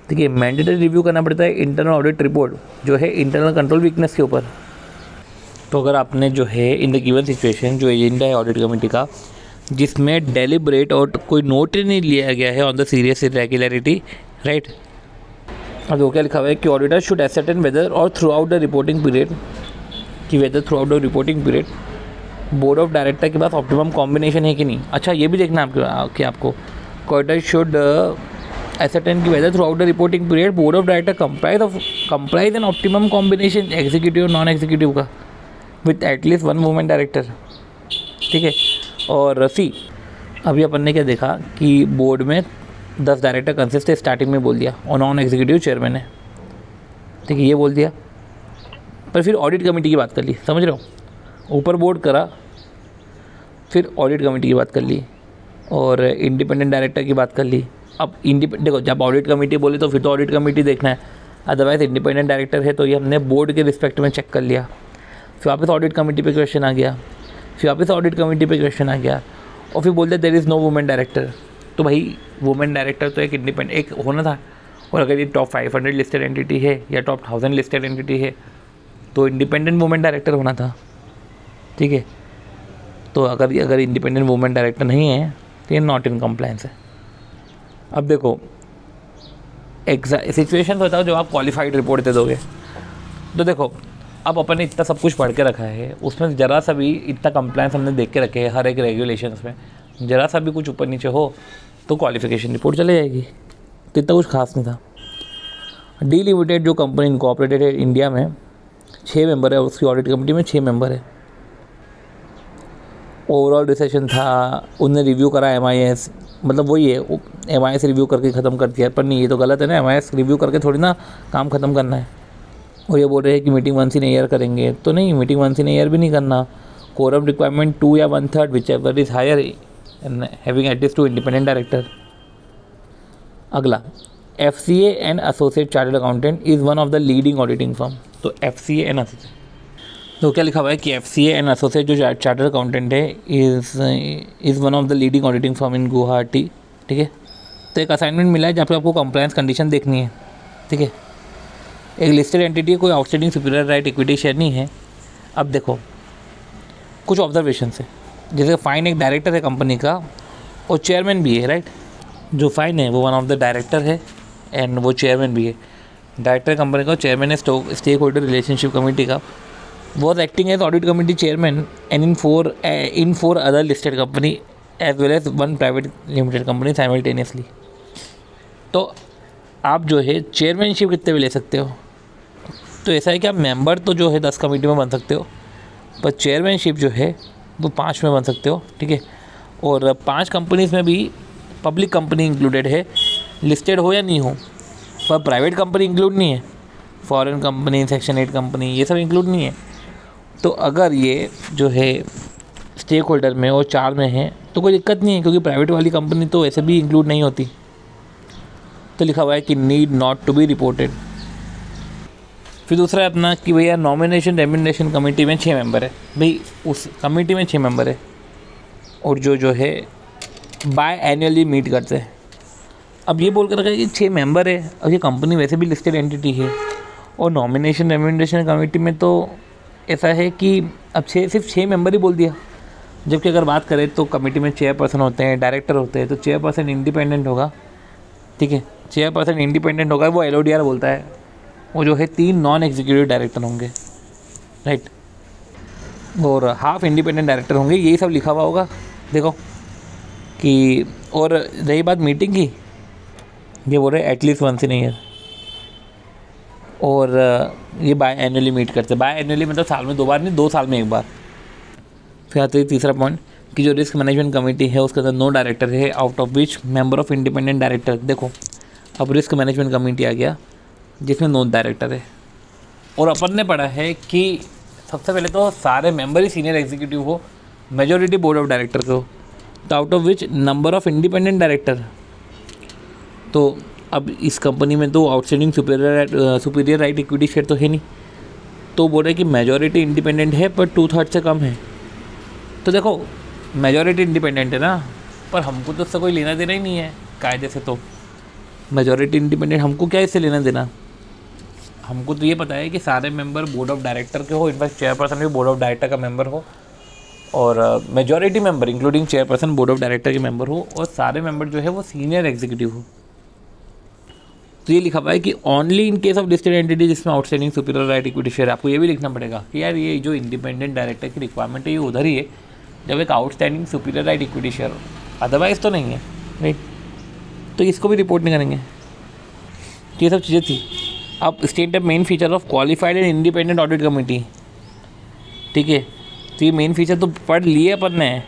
ठीक है, मैंडेटरी रिव्यू करना पड़ता है इंटरनल ऑडिट रिपोर्ट जो है इंटरनल कंट्रोल वीकनेस के ऊपर। तो अगर आपने जो है इन द गिवन सिचुएशन जो एजेंडा है ऑडिट कमेटी का, जिसमें डेलिब्रेट और कोई नोट ही नहीं लिया गया है on the serious irregularity, right. अब वो क्या लिखा हुआ है कि ऑडिटर शुड एसर्टेन वेदर और throughout the reporting period, कि whether throughout the reporting period board of director के पास ऑप्टिमम कॉम्बिनेशन है कि नहीं। अच्छा ये भी देखना कि आपको ऑडिटर शुड ascertain कि whether throughout the reporting period board of director comprise an optimum combination executive और non executive का with at least one woman director, ठीक है। और सी अभी अपन ने क्या देखा कि बोर्ड में 10 डायरेक्टर कंसिस्ट है, स्टार्टिंग में बोल दिया, और नॉन एग्जीक्यूटिव चेयरमैन है, ठीक है, ये बोल दिया। पर फिर ऑडिट कमेटी की बात कर ली, समझ रहे हो, ऊपर बोर्ड करा, फिर ऑडिट कमेटी की बात कर ली और इंडिपेंडेंट डायरेक्टर की बात कर ली। अब देखो, जब ऑडिट कमेटी बोले तो फिर तो ऑडिट कमेटी देखना है, अदरवाइज़ इंडिपेंडेंट डायरेक्टर है तो ये हमने बोर्ड के रिस्पेक्ट में चेक कर लिया। फिर वापस ऑडिट कमेटी पे क्वेश्चन आ गया, फिर वापस ऑडिट कमेटी पे क्वेश्चन आ गया, और फिर बोलते there is no women director. तो भाई वुमेन डायरेक्टर तो एक इंडिपेंडेंट एक होना था, और अगर ये टॉप 500 लिस्टेड एंटिटी है या टॉप 1000 लिस्टेड एंटिटी है तो इंडिपेंडेंट वुमेन डायरेक्टर होना था, ठीक है। तो अगर इंडिपेंडेंट वुमेन डायरेक्टर नहीं है तो ये नॉट इन कंप्लायंस है। अब देखो सिचुएशन बताओ जब आप क्वालिफाइड रिपोर्ट दे दोगे, तो देखो अब अपन ने इतना सब कुछ पढ़ के रखा है, उसमें ज़रा सा भी इतना कंप्लायंस हमने देख के रखे हैं हर एक रेगुलेशंस में, ज़रा सा भी कुछ ऊपर नीचे हो तो क्वालिफिकेशन रिपोर्ट चले जाएगी। तो इतना कुछ खास नहीं था। डी लिमिटेड जो कंपनी इनकॉर्पोरेटेड है इंडिया में, 6 मेंबर है, उसकी ऑडिट कमेटी में 6 मेंबर है। ओवरऑल रिसेशन था, उनने रिव्यू करा MIS, मतलब वही है MIS रिव्यू करके ख़त्म कर दिया, पर नहीं ये तो गलत है ना, MIS रिव्यू करके थोड़ी ना काम ख़त्म करना है। और ये बोल रहे हैं कि मीटिंग वंस इन ईयर करेंगे, तो नहीं, मीटिंग वंस इन ईयर भी नहीं करना। कोरम रिक्वायरमेंट 2 या 1/3 whichever is higher and having at least 2 independent director. अगला FCA and associate chartered accountant is one of the leading auditing firm. तो FCA and associate, तो क्या लिखा हुआ है कि FCA एंड एसोसिएट जो चार्टर्ड अकाउंटेंट है is one of the leading auditing firm in Guwahati, ठीक है। तो एक असाइनमेंट मिला है जहाँ पे आपको कंप्लायंस कंडीशन देखनी है, ठीक है। एक लिस्टेड एंटिटी कोई outstanding superior right equity share नहीं है। अब देखो कुछ ऑब्जर्वेशन है, जैसे फाइन एक डायरेक्टर है कंपनी का और चेयरमैन भी है, राइट। जो फाइन है वो वन ऑफ द डायरेक्टर है एंड वो चेयरमैन भी है। डायरेक्टर कंपनी का, चेयरमैन है स्टेक होल्डर रिलेशनशिप कमेटी का, was acting as audit committee chairman and in four other listed company as well as 1 private limited company simultaneously. तो आप जो है चेयरमैनशिप कितने भी ले सकते हो, तो ऐसा है कि आप मेंबर तो जो है 10 कमेटी में बन सकते हो, पर चेयरमैनशिप जो है वो 5 में बन सकते हो, ठीक है। और 5 कंपनीज़ में भी पब्लिक कंपनी इंक्लूडेड है, लिस्टेड हो या नहीं हो, पर प्राइवेट कंपनी इंक्लूड नहीं है, फॉरेन कंपनी, सेक्शन 8 कंपनी, ये सब इंक्लूड नहीं है। तो अगर ये जो है स्टेक होल्डर में और 4 में है तो कोई दिक्कत नहीं है, क्योंकि प्राइवेट वाली कंपनी तो ऐसे भी इंक्लूड नहीं होती। तो लिखा हुआ है कि need not to be reported. फिर दूसरा है अपना कि भैया नॉमिनेशन रेम्यूनरेशन कमेटी में 6 मेंबर है, भाई उस कमेटी में 6 मेंबर है, और जो है बाय एनुअली मीट करते हैं। अब ये बोल कर रखा है कि 6 मेंबर है, अब ये कंपनी वैसे भी लिस्टेड एंटिटी है, और नॉमिनेशन रेम्यूनरेशन कमेटी में तो ऐसा है कि अब सिर्फ 6 मेंबर ही बोल दिया। जबकि अगर बात करें तो कमेटी में चेयरपर्सन होते हैं, डायरेक्टर होते हैं, तो चेयरपर्सन इंडिपेंडेंट होगा, ठीक है। चेयरपर्सन इंडिपेंडेंट होगा, वो LODR बोलता है, वो जो है 3 नॉन एग्जीक्यूटिव डायरेक्टर होंगे, राइट, और हाफ इंडिपेंडेंट डायरेक्टर होंगे, यही सब लिखा हुआ होगा देखो कि। और रही बात मीटिंग की, ये बोल रहे एटलीस्ट वंस इन ईयर, और ये बाय एनुअली मीट करते हैं। बाय एनुअली मतलब साल में 2 बार नहीं, 2 साल में 1 बार। फिर आते हैं तीसरा पॉइंट कि जो रिस्क मैनेजमेंट कमेटी है उसके अंदर 9 डायरेक्टर है, out of which member of independent director. देखो अब रिस्क मैनेजमेंट कमेटी आ गया जिसमें 9 डायरेक्टर है, और अपन ने पढ़ा है कि सबसे पहले तो सारे मेंबर ही सीनियर एग्जीक्यूटिव हो, मेजॉरिटी बोर्ड ऑफ डायरेक्टर के हो, तो out of which number of independent director. तो अब इस कंपनी में तो outstanding superior right equity share तो है नहीं, तो बोल रहे कि मेजॉरिटी इंडिपेंडेंट है पर 2/3 से कम है। तो देखो मेजॉरिटी इंडिपेंडेंट है ना, पर हमको तो उससे कोई लेना देना ही नहीं है कायदे से। तो मेजॉरिटी इंडिपेंडेंट हमको क्या इससे लेना देना, हमको तो ये पता है कि सारे मेंबर बोर्ड ऑफ डायरेक्टर के हो, इनफैक्ट चेयरपर्सन भी बोर्ड ऑफ डायरेक्टर का मेंबर हो, और majority member including chairperson board of director के मेंबर हो, और सारे मेंबर जो है वो सीनियर एग्जीक्यूटिव हो। तो ये लिखा हुआ है कि only in case of listed entity जिसमें outstanding superior right equity share. आपको ये भी लिखना पड़ेगा कि यार ये जो इंडिपेंडेंट डायरेक्टर की रिक्वायरमेंट है ये उधर ही है जब एक outstanding superior right equity share हो, अदरवाइज तो नहीं है, राइट। तो इसको भी रिपोर्ट नहीं करेंगे। ये सब चीज़ें थी। अब state the main feature of qualified and independent audit committee, ठीक है। तो ये मेन फीचर तो पढ़ लिए अपन ने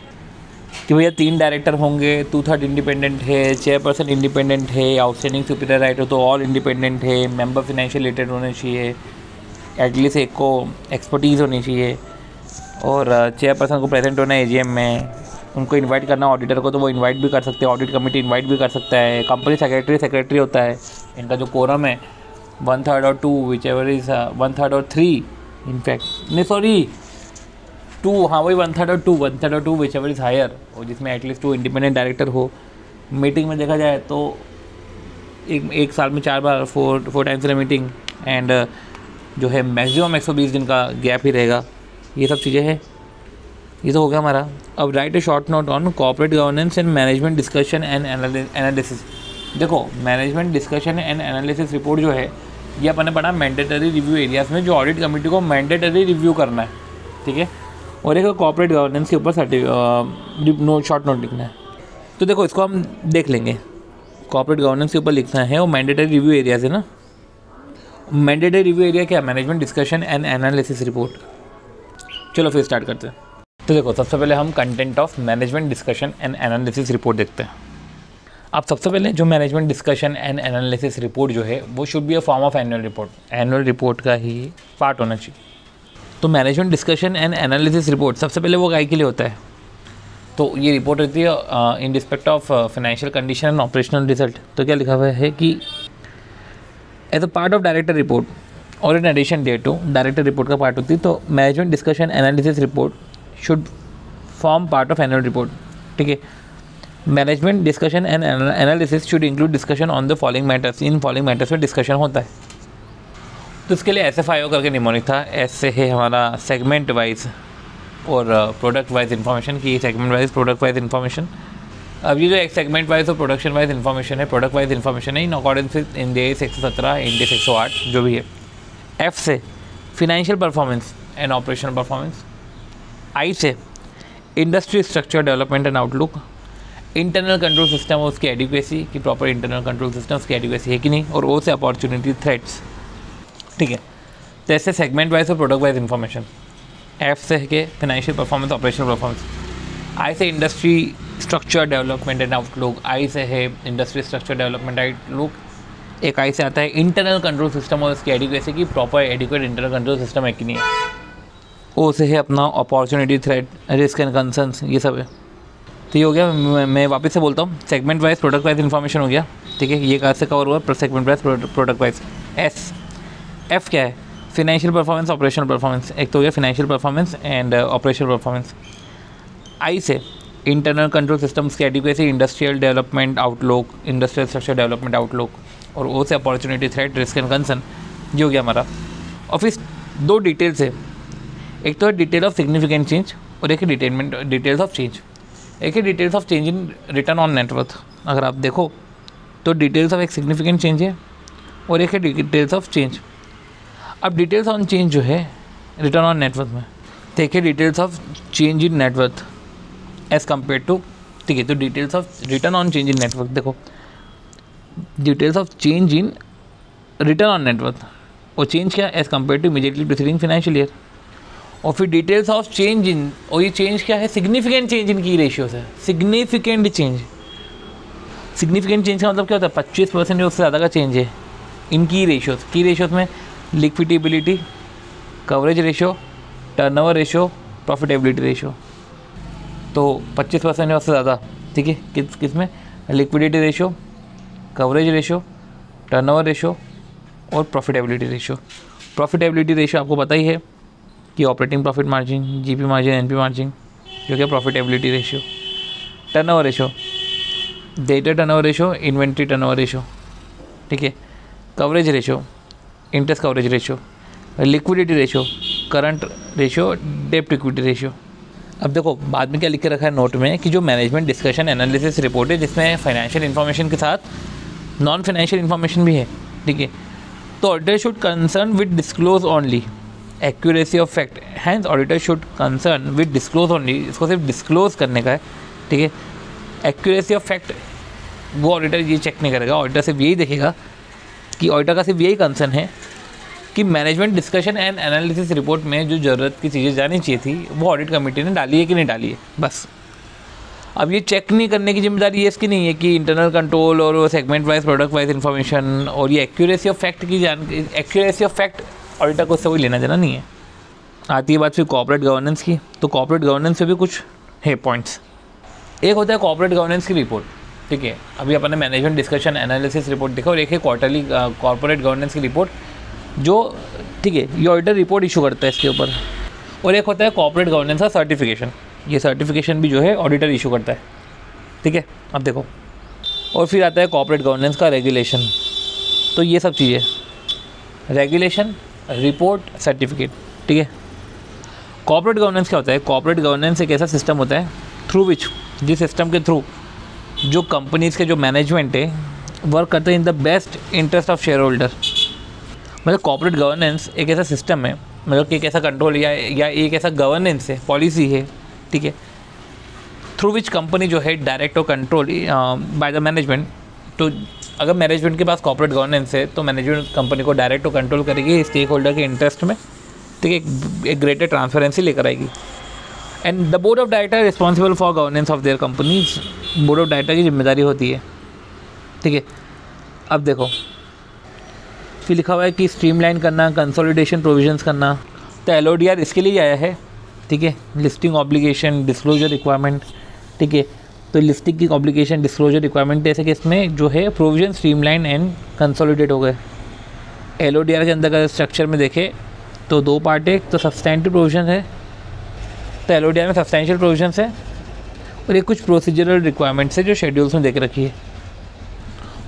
कि भैया 3 डायरेक्टर होंगे, 2/3 इंडिपेंडेंट है, चेयरपर्सन इंडिपेंडेंट है, आउटस्टैंडिंग सुपीरियर राइटर तो ऑल इंडिपेंडेंट है, मेंबर फाइनेंशियल रिलेटेड होने चाहिए, एटलीस्ट एक को एक्सपर्टीज़ होनी चाहिए, और चेयरपर्सन को प्रेजेंट होना है एजीएम में, उनको इनवाइट करना ऑडिटर को तो वो इनवाइट भी कर सकते हैं, ऑडिट कमेटी इनवाइट भी कर सकता है, कंपनी सेक्रेटरी होता है, इनका जो कोरम है 1/3 और 2 विचएवर इज 1/3 और 3 इनफैक्ट नहीं सॉरी 2, हाँ वही 1/3 और 2 विचएवर इज हायर, और जिसमें एटलीस्ट 2 इंडिपेंडेंट डायरेक्टर हो। मीटिंग में देखा जाए तो एक साल में 4 बार 4 टाइम्स इन मीटिंग, एंड जो है मैक्सिमम 120 दिन का गैप ही रहेगा। ये सब चीज़ें हैं। ये तो हो गया हमारा। अब write a short note on corporate governance and management discussion and analysis. देखो management discussion and analysis report जो है ये अपन ने पढ़ा मैंडेटरी रिव्यू एरियाज़ में, जो ऑडिट कमेटी को मैंडेटरी रिव्यू करना है, ठीक है। और एक कॉर्पोरेट गवर्नेंस के ऊपर शॉर्ट नोट लिखना है। तो देखो इसको हम देख लेंगे। कॉर्पोरेट गवर्नेंस के ऊपर लिखना है और मैंडेटरी रिव्यू एरियाज है ना। मैंडेटरी रिव्यू एरिया क्या? Management discussion and analysis report. चलो फिर स्टार्ट करते हैं। तो देखो सबसे पहले हम content of management discussion and analysis report देखते हैं। अब सबसे पहले जो management discussion and analysis report जो है वो should be a form of annual report. Annual report का ही पार्ट होना चाहिए। तो management discussion and analysis report सबसे पहले वो गाय के लिए होता है। तो ये रिपोर्ट रहती है in respect of financial condition and operational result. तो क्या लिखा हुआ है कि as a part of director report और इन एडिशन डे टू डायरेक्टर रिपोर्ट का पार्ट होती है। तो management discussion analysis report should form part of annual report, ठीक है। Management discussion and analysis should include discussion on the following matters. इन following matters में डिस्कशन होता है। तो इसके लिए SFIO करके निमोनिक था। एस से है हमारा सेगमेंट वाइज और प्रोडक्ट वाइज इन्फॉर्मेशन की, segment wise product wise information. अब ये जो एक सेगमेंट वाइज और प्रोडक्शन वाइज इन्फॉर्मेशन है, प्रोडक्ट वाइज इन्फॉर्मेशन है in accordance with index 117 index 108 जो भी है। F से financial performance and operational performance. I से industry structure development and outlook. Internal control system और उसकी एडिक्वेसी की प्रॉपर इंटरनल कंट्रोल सिस्टम उसकी एडिक्वेसी है कि नहीं। और O से अपॉर्चुनिटी थ्रेट्स, ठीक है। तो ऐसे सेगमेंट वाइज और प्रोडक्ट वाइज इन्फॉर्मेशन। F से है कि financial performance operational performance. I से industry structure development and outlook. I से है इंडस्ट्री स्ट्रक्चर डेवलपमेंट आउटलुक। एक I से आता है इंटरनल कंट्रोल सिस्टम और उसकी एडिक्वेसी की proper adequate internal control system है कि नहीं है। O से है अपना opportunity threat risk and concerns, ये सब है। तो ये हो गया। मैं वापस से बोलता हूँ, segment wise product wise information हो गया, ठीक है। ये कहाँ से कवर हुआ? Segment wise product wise. F क्या है? Financial performance operational performance. एक तो हो गया financial performance and operational performance. I से इंटरनल कंट्रोल सिस्टम्स की adequacy, industrial development outlook, industrial structure development outlook. और O से opportunity threat risk and concern, ये हो गया हमारा। और फिर 2 डिटेल्स है। एक तो है डिटेल ऑफ सिग्निफिकेंट चेंज और एक है डिटेल्स ऑफ चेंज। एक है details of change in return on net worth. अगर आप देखो तो डिटेल्स ऑफ एक सिग्निफिकेंट चेंज है और एक है डिटेल्स ऑफ चेंज। अब डिटेल्स ऑन चेंज जो है रिटर्न ऑन नेटवर्थ में, देखिए details of change in net worth as compare to, ठीक है। तो details of return on change in net worth, देखो details of change in return on net worth और चेंज क्या as compare to immediately preceding financial year. और फिर डिटेल्स ऑफ चेंज इन, और ये चेंज क्या है? सिग्निफिकेंट चेंज इन की रेशियोज है। सिग्निफिकेंट चेंज, सिग्निफिकेंट चेंज का मतलब क्या होता है? 25% या उससे ज़्यादा का चेंज है इनकी रेशियोज। की रेशियोज में liquidity, coverage ratio, turnover ratio, profitability ratio. तो 25% या उससे ज़्यादा, ठीक है। किस में? Liquidity ratio, coverage ratio, turnover ratio और प्रॉफिटेबिलिटी रेशियो। प्रॉफिटेबिलिटी रेशियो आपको पता ही है कि operating profit margin, GP margin, NP margin, जो कि profitability ratio. Turnover ratio, data turnover ratio, inventory turnover ratio, ठीक है। Coverage ratio, interest coverage ratio, liquidity ratio, current ratio, डेब्ट इक्विटी रेशियो। अब देखो बाद में क्या लिख के रखा है नोट में कि जो मैनेजमेंट डिस्कशन एनालिसिस रिपोर्ट है जिसमें फाइनेंशियल इन्फॉर्मेशन के साथ नॉन फाइनेंशियल इन्फॉर्मेशन भी है, ठीक है। तो auditor should concern with disclose only accuracy of fact. Hence auditor should concern with disclose only, इसको सिर्फ डिस्क्लोज करने का है, ठीक है। एक्यूरेसी ऑफ फैक्ट वो ऑडिटर ये चेक नहीं करेगा। ऑडिटर सिर्फ यही देखेगा कि ऑडिटर का सिर्फ यही कंसर्न है कि management discussion and analysis report में जो ज़रूरत की चीज़ें जानी चाहिए थी वो ऑडिट कमेटी ने डाली है कि नहीं डाली है, बस। अब ये चेक नहीं करने की जिम्मेदारी ये इसकी नहीं है कि इंटरनल कंट्रोल और segment wise product wise information और ये एक्यूरेसी ऑफ फैक्ट की एक्यूरेसी ऑफ फैक्ट ऑडिटर को उससे कोई लेना देना नहीं है। आती है बात फिर कॉर्पोरेट गवर्नेंस की। तो कॉर्पोरेट गवर्नेंस पे भी कुछ है पॉइंट्स। एक होता है कॉर्पोरेट गवर्नेंस की रिपोर्ट, ठीक है। अभी अपन ने मैनेजमेंट डिस्कशन एनालिसिस रिपोर्ट देखा, और एक है क्वार्टरली कॉर्पोरेट गवर्नेंस की रिपोर्ट जो, ठीक है, ये ऑडिटर रिपोर्ट इशू करता है इसके ऊपर। और एक होता है कॉर्पोरेट गवर्नेंस का सर्टिफिकेशन, ये सर्टिफिकेशन भी जो है ऑडिटर इशू करता है, ठीक है। अब देखो, और फिर आता है कॉर्पोरेट गवर्नेंस का रेगुलेशन। तो ये सब चीज़ें, रेगुलेशन, रिपोर्ट, सर्टिफिकेट, ठीक है। कॉर्पोरेट गवर्नेंस क्या होता है? कॉर्पोरेट गवर्नेंस एक ऐसा सिस्टम होता है थ्रू विच, जिस सिस्टम के थ्रू जो कंपनीज़ के जो मैनेजमेंट है वर्क करते हैं in the best interest of share holder. मतलब कॉर्पोरेट गवर्नेंस एक ऐसा सिस्टम है, मतलब कि एक ऐसा कंट्रोल या एक ऐसा गवर्नेंस है, पॉलिसी है, ठीक है, थ्रू विच कंपनी जो है डायरेक्ट और कंट्रोल बाय द मैनेजमेंट। तो अगर मैनेजमेंट के पास कॉर्पोरेट गवर्नेंस है तो मैनेजमेंट कंपनी को डायरेक्ट और कंट्रोल करेगी स्टेक होल्डर के इंटरेस्ट में, ठीक है, एक ग्रेटर ट्रांसपेरेंसी लेकर आएगी। And the board of director responsible for governance of their companies. Board of director की जिम्मेदारी होती है, ठीक है। अब देखो, फिर लिखा हुआ है कि स्ट्रीमलाइन करना, कंसोलिडेशन प्रोविजंस करना। तो LODR इसके लिए आया है, ठीक है, लिस्टिंग ऑब्लिगेशन, डिस्क्लोजर रिक्वायरमेंट, ठीक है। तो लिस्टिंग की ऑब्लिगेशन, डिस्क्लोजर रिक्वायरमेंट ऐसे कि इसमें जो है प्रोविजन स्ट्रीमलाइन एंड कंसोलिडेट हो गए। LODR के अंदर का स्ट्रक्चर में देखें तो दो पार्ट है, तो सब्सटेंटिव प्रोविजन है, तो LODR में सब्सटेंशियल प्रोविजंस है, और ये कुछ प्रोसीजरल रिक्वायरमेंट्स है जो शेड्यूल्स में देख रखी है।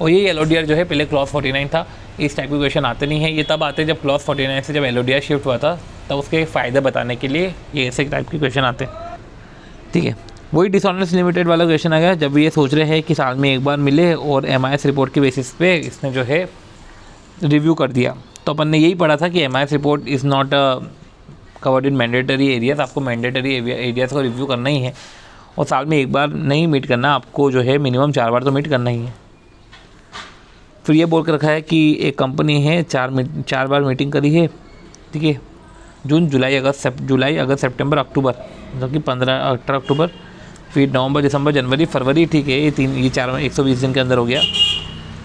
और ये LODR जो है पहले क्लॉज 49 था। इस टाइप के क्वेश्चन आते नहीं है, ये तब आते हैं जब क्लॉज 49 से जब LODR शिफ्ट हुआ था, तब उसके फ़ायदे बताने के लिए ये ऐसे टाइप के क्वेश्चन आते हैं, ठीक है। वही डिसऑनेस्ट लिमिटेड वाला क्वेश्चन आ गया, जब ये सोच रहे हैं कि साल में एक बार मिले और MIS रिपोर्ट के बेसिस पे इसने जो है रिव्यू कर दिया। तो अपन ने यही पढ़ा था कि MIS report is not covered in mandatory areas. आपको मैंडेटरी एरियाज़ को रिव्यू करना ही है, और साल में एक बार नहीं मीट करना, आपको जो है मिनिमम 4 बार तो मीट करना ही है। फिर ये बोल कर रखा है कि एक कंपनी है 4 बार मीटिंग करी है, ठीक है, जून, जुलाई, अगस्त, सितंबर, अक्टूबर, मतलब कि 18 अक्टूबर, फिर नवंबर, दिसंबर, जनवरी, फरवरी, ठीक है, ये 120 दिन के अंदर हो गया।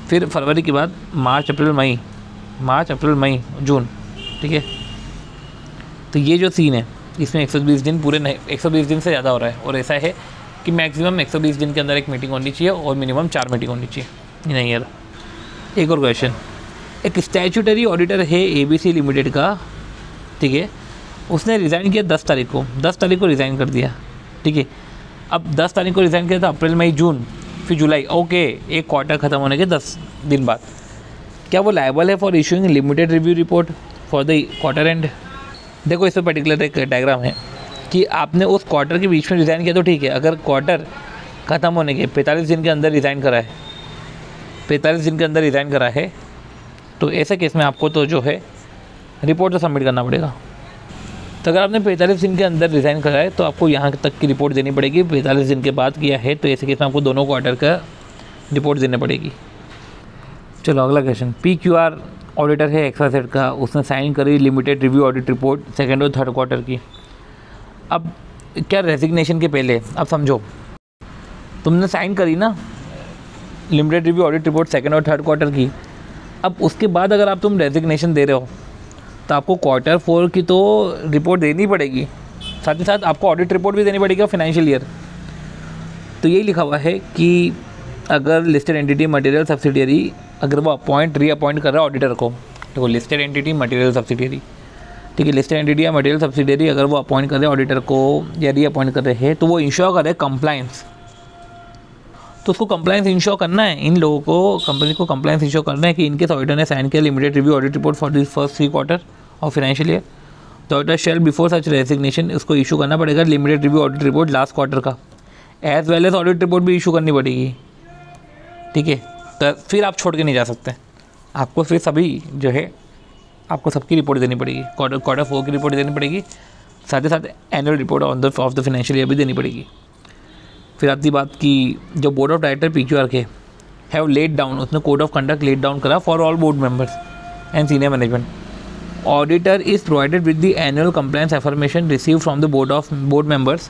फिर फरवरी के बाद मार्च, अप्रैल, मई, जून, ठीक है। तो ये जो सीन है इसमें 120 दिन पूरे नहीं, 120 दिन से ज़्यादा हो रहा है, और ऐसा है कि मैक्सिमम 120 दिन के अंदर एक मीटिंग होनी चाहिए और मिनिमम 4 मीटिंग होनी चाहिए। नहीं यार, एक और क्वेश्चन, एक स्टैट्यूटरी ऑडिटर है ABC लिमिटेड का, ठीक है, उसने रिज़ाइन किया 10 तारीख को रिज़ाइन कर दिया, ठीक है। अब 10 तारीख को रिज़ाइन किया था, अप्रैल, मई, जून, फिर जुलाई, ओके, एक क्वार्टर ख़त्म होने के 10 दिन बाद क्या वो लायबल है for issuing limited review report for the quarter and? देखो, इस पर पर्टिकुलर एक डायग्राम है कि आपने उस क्वार्टर के बीच में रिज़ाइन किया तो ठीक है, अगर क्वार्टर ख़त्म होने के 45 दिन के अंदर रिज़ाइन करा है, 45 दिन के अंदर रिज़ाइन करा है, तो ऐसे केस में आपको तो जो है रिपोर्ट तो सबमिट करना पड़ेगा। तो अगर आपने 45 दिन के अंदर रिज़ाइन करा है तो आपको यहाँ तक की रिपोर्ट देनी पड़ेगी। 45 दिन के बाद किया है तो ऐसे केस में आपको दोनों क्वार्टर का रिपोर्ट देनी पड़ेगी। चलो अगला क्वेश्चन, PQR ऑडिटर है XYZ का, उसने साइन करी limited review audit report second और थर्ड क्वार्टर की। अब क्या रेजिग्नेशन के पहले, अब समझो तुमने साइन करी ना limited review audit report second और थर्ड क्वार्टर की, अब उसके बाद अगर आप तुम रेजिग्नेशन दे रहे हो तो आपको क्वार्टर 4 की तो रिपोर्ट देनी पड़ेगी, साथ ही साथ आपको ऑडिट रिपोर्ट भी देनी पड़ेगी फाइनेंशियल ईयर। तो यही लिखा हुआ है कि अगर लिस्टेड एंटिटी मटेरियल सब्सिडियरी अगर वो रीअपॉइंट कर रहा है ऑडिटर को, देखो लिस्टेड एंटिटी मटेरियल सब्सिडियरी, ठीक है, लिस्टेड एंटिटी या मटेरियल सब्सिडियरी अगर वो अपॉइंट कर रहे हैं ऑडिटर को या रीअपॉइंट कर रहे हैं तो वो इंश्योर कर रहे हैं कंप्लायंस। तो उसको कंप्लायंस इंश्योर करना है, इन लोगों को, कंपनी को कंप्लायंस इंश्योर करना है कि इनके ऑडिटर ने साइन किया limited review audit report for this first 3 quarter of financial year, तो auditor shall before such resignation उसको इशू करना पड़ेगा limited review audit report last quarter का, as well as audit report भी इशू करनी पड़ेगी, ठीक है। तो फिर आप छोड़ के नहीं जा सकते, आपको फिर सभी जो है आपको सबकी रिपोर्ट देनी पड़ेगी, क्वार्टर 4 की रिपोर्ट देनी पड़ेगी, साथ ही साथ annual report of the financial year भी देनी पड़ेगी। फिर आती बात कि जो बोर्ड ऑफ डायरेक्टर PQR के, हैव लेड डाउन, उसने code of conduct laid down करा for all board members and senior management. Auditor is provided with the annual compliance affirmation receive from the board members.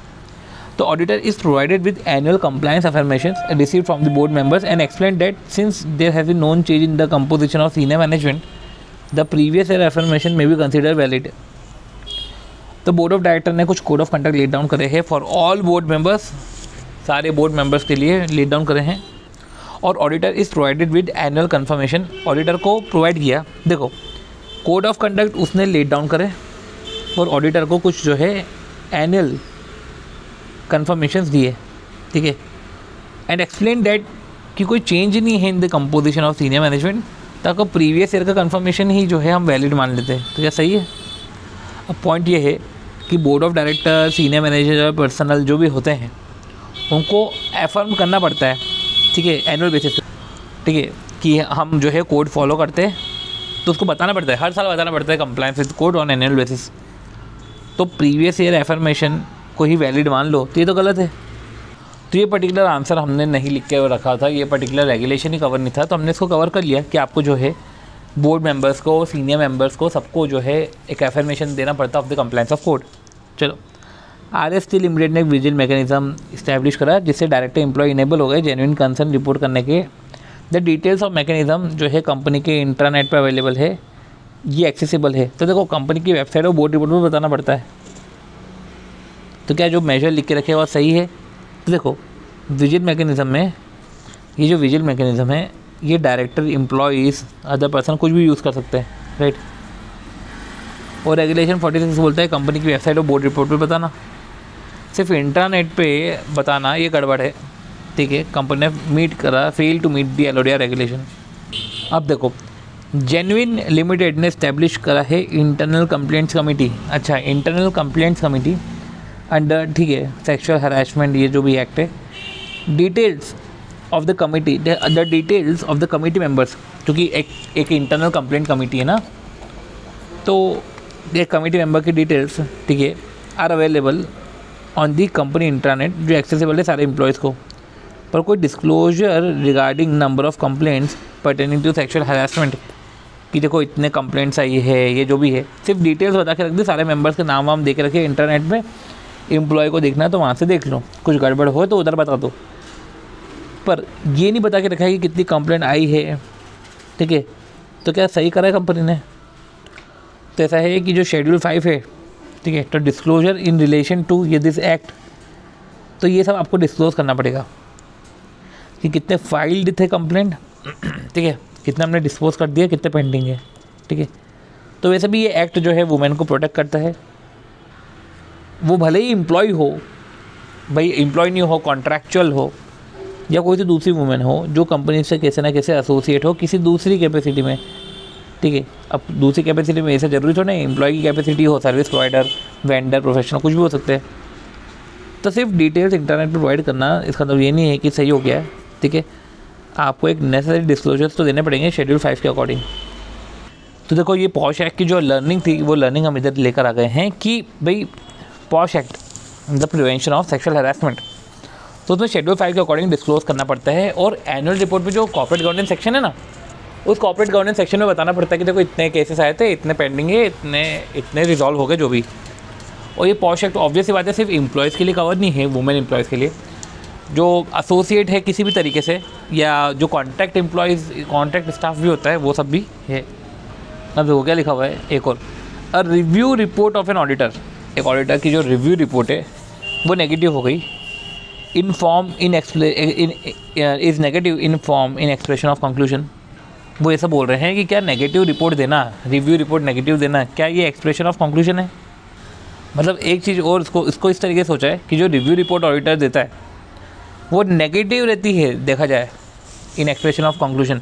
तो auditor is provided with annual compliance affirmation receive from the board members and explain that since there has been no change in the composition of senior management the previous year affirmation may be consider valid. तो board of director ने कुछ code of conduct laid down करे हैं for all board members, सारे board members के लिए laid down करे हैं. और auditor is provided with annual confirmation, auditor को प्रोवाइड किया. देखो कोड ऑफ कंडक्ट उसने लेट डाउन करे और ऑडिटर को कुछ जो है एनुअल कन्फर्मेशंस दिए, ठीक है. एंड एक्सप्लेन दैट कि कोई चेंज नहीं है इन the composition of senior management, ताकि प्रीवियस ईयर का कन्फर्मेशन ही जो है हम वैलिड मान लेते हैं. तो क्या सही है? अब पॉइंट ये है कि board of director, senior manager, personal जो भी होते हैं उनको एफर्म करना पड़ता है, ठीक है, एनुअल बेसिस पे, ठीक है, कि हम जो है कोड फॉलो करते हैं. तो उसको बताना पड़ता है, हर साल बताना पड़ता है compliance with code on annual basis. तो प्रीवियस ईयर एफर्मेशन को ही वैलिड मान लो तो ये तो गलत है. तो ये पर्टिकुलर आंसर हमने नहीं लिख के रखा था, ये पर्टिकुलर रेगुलेशन ही कवर नहीं था, तो हमने इसको कवर कर लिया कि आपको जो है बोर्ड मेंबर्स को, सीनियर मेंबर्स को, सबको जो है एक एफर्मेशन देना पड़ता of the compliance of code. चलो RST लिमिटेड ने एक विजिल मैकेनिज्म इस्टेब्लिश करा जिससे डायरेक्टर एम्प्लॉय इनेबल हो गए जेन्युइन कंसर्न रिपोर्ट करने के. द डिटेल्स ऑफ मैकेनिज्म जो है कंपनी के इंट्रानेट पर अवेलेबल है, ये एक्सेसिबल है. तो देखो कंपनी की वेबसाइट और बोर्ड रिपोर्ट में बताना पड़ता है. तो क्या जो मेजर लिख के रखे वो सही है? तो देखो विजिल मैकेनिज्म में, ये जो विजिल मैकेनिज्म है ये डायरेक्टर, एम्प्लॉयज़, अदर पर्सन कुछ भी यूज़ कर सकते हैं, राइट. और रेगुलेशन 46 बोलता है कंपनी की वेबसाइट और बोर्ड रिपोर्ट पे बताना. सिर्फ इंटरनेट पे बताना ये गड़बड़ है, ठीक है. कंपनी ने मीट करा, fail to meet the LODR regulation. अब देखो जेन्युइन लिमिटेड ने इस्टेब्लिश करा है इंटरनल कंप्लेंट्स कमेटी. अच्छा, इंटरनल कंप्लेंट्स कमेटी अंडर, ठीक है, सेक्सुअल हरासमेंट, ये जो भी एक्ट है. Details of the committee, the details of the committee members, क्योंकि एक इंटरनल कंप्लेंट कमेटी है ना, तो एक कमिटी मेंबर की डिटेल्स, ठीक है, are available on the company intranet, जो एक्सेसिबल है सारे एम्प्लॉयज़ को. पर कोई disclosure regarding number of complaints pertaining to sexual harassment, कि देखो इतने कंप्लेंट्स आई है, ये जो भी है, सिर्फ डिटेल्स बता के रख दी, सारे मेंबर्स के नाम वाम दे के रखे. इंटरनेट में एम्प्लॉय को देखना है तो वहाँ से देख लो, कुछ गड़बड़ हो तो उधर बता दो. पर ये नहीं बता के रखा है कि कितनी कंप्लेंट आई है, ठीक है. तो क्या सही करा है कंपनी ने? तो ऐसा है कि जो शेड्यूल 5 है, ठीक है, तो डिस्क्लोजर इन रिलेशन टू ये दिस एक्ट, तो ये सब आपको डिस्क्लोज करना पड़ेगा कि कितने फाइल्ड थे कंप्लेंट, ठीक है, कितना हमने डिस्पोज कर दिया, कितने पेंडिंग है, ठीक है. तो वैसे भी ये एक्ट जो है वुमेन को प्रोटेक्ट करता है. वो भले ही एम्प्लॉय हो, भाई एम्प्लॉय नहीं हो, कॉन्ट्रैक्चुअल हो, या कोई तो दूसरी वुमेन हो जो कंपनी से कैसे ना कैसे एसोसिएट हो किसी दूसरी कैपेसिटी में, ठीक है. अब दूसरी कैपेसिटी में ऐसा जरूरी तो नहीं एम्प्लॉय की कैपेसिटी हो, सर्विस प्रोवाइडर, वेंडर, प्रोफेशनल, कुछ भी हो सकते हैं. तो सिर्फ डिटेल्स इंटरनेट पर प्रोवाइड करना इसका मतलब ये नहीं है कि सही हो गया है, ठीक है. आपको एक नेसेसरी डिस्क्लोजर्स तो देने पड़ेंगे शेड्यूल 5 के अकॉर्डिंग. तो देखो ये पॉश एक्ट की जो लर्निंग थी वो लर्निंग हम इधर लेकर आ गए हैं कि भाई posh act, the prevention of sexual harassment, तो उसमें शेड्यूल 5 के अकॉर्डिंग डिस्क्लोज करना पड़ता है. और एनुअल रिपोर्ट में जो कॉर्पोरेट गवर्नेंस सेक्शन है ना, उस कॉर्पोरेट गवर्नेंस सेक्शन में बताना पड़ता है कि देखो इतने केसेस आए थे, इतने पेंडिंग है, इतने रिजॉल्व हो गए जो भी. और ये पॉश एक्ट ऑब्वियस ही बात है सिर्फ एम्प्लॉयज़ के लिए कवर नहीं है, वुमेन एम्प्लॉयज़ के लिए, जो एसोसिएट है किसी भी तरीके से, या जो कॉन्ट्रैक्ट एम्प्लॉयज़, कॉन्ट्रैक्ट स्टाफ भी होता है, वो सब भी है. अब देखो क्या लिखा हुआ है एक और, a review report of an auditor. एक ऑडिटर की जो रिव्यू रिपोर्ट है वो नेगेटिव हो गई, in form is negative in form in expression of conclusion. वो ऐसा बोल रहे हैं कि क्या नेगेटिव रिपोर्ट देना, रिव्यू रिपोर्ट नेगेटिव देना, क्या ये एक्सप्रेशन ऑफ कंक्लूजन है? मतलब एक चीज़ और इसको इस तरीके से सोचा है कि जो रिव्यू रिपोर्ट ऑडिटर देता है वो नेगेटिव रहती है, देखा जाए इन एक्सप्रेशन ऑफ कंक्लूजन,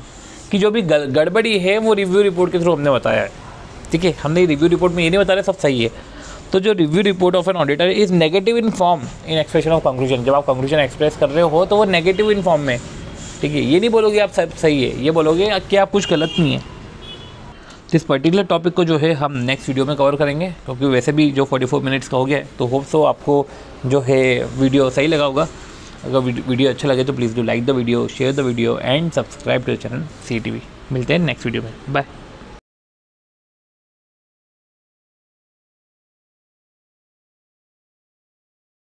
कि जो भी गड़बड़ी है वो रिव्यू रिपोर्ट के थ्रू हमने बताया है, ठीक है. हमने रिव्यू रिपोर्ट में ये नहीं बता रहे सब सही है. तो जो review report of an auditor is negative in form in expression of conclusion, जब आप कंक्लूजन एक्सप्रेस कर रहे हो तो वो नेगेटिव इन फॉर्म में, ठीक है. ये नहीं बोलोगे आप सब सही है, ये बोलोगे कि आप कुछ गलत नहीं है. तो इस पर्टिकुलर टॉपिक को जो है हम नेक्स्ट वीडियो में कवर करेंगे, क्योंकि वैसे भी जो 44 मिनट्स का हो गया है, तो होप सो आपको जो है वीडियो सही लगा होगा. अगर वीडियो अच्छा लगे तो please do like the video, share the video and subscribe to the channel CA TV। मिलते हैं नेक्स्ट वीडियो में, बाय।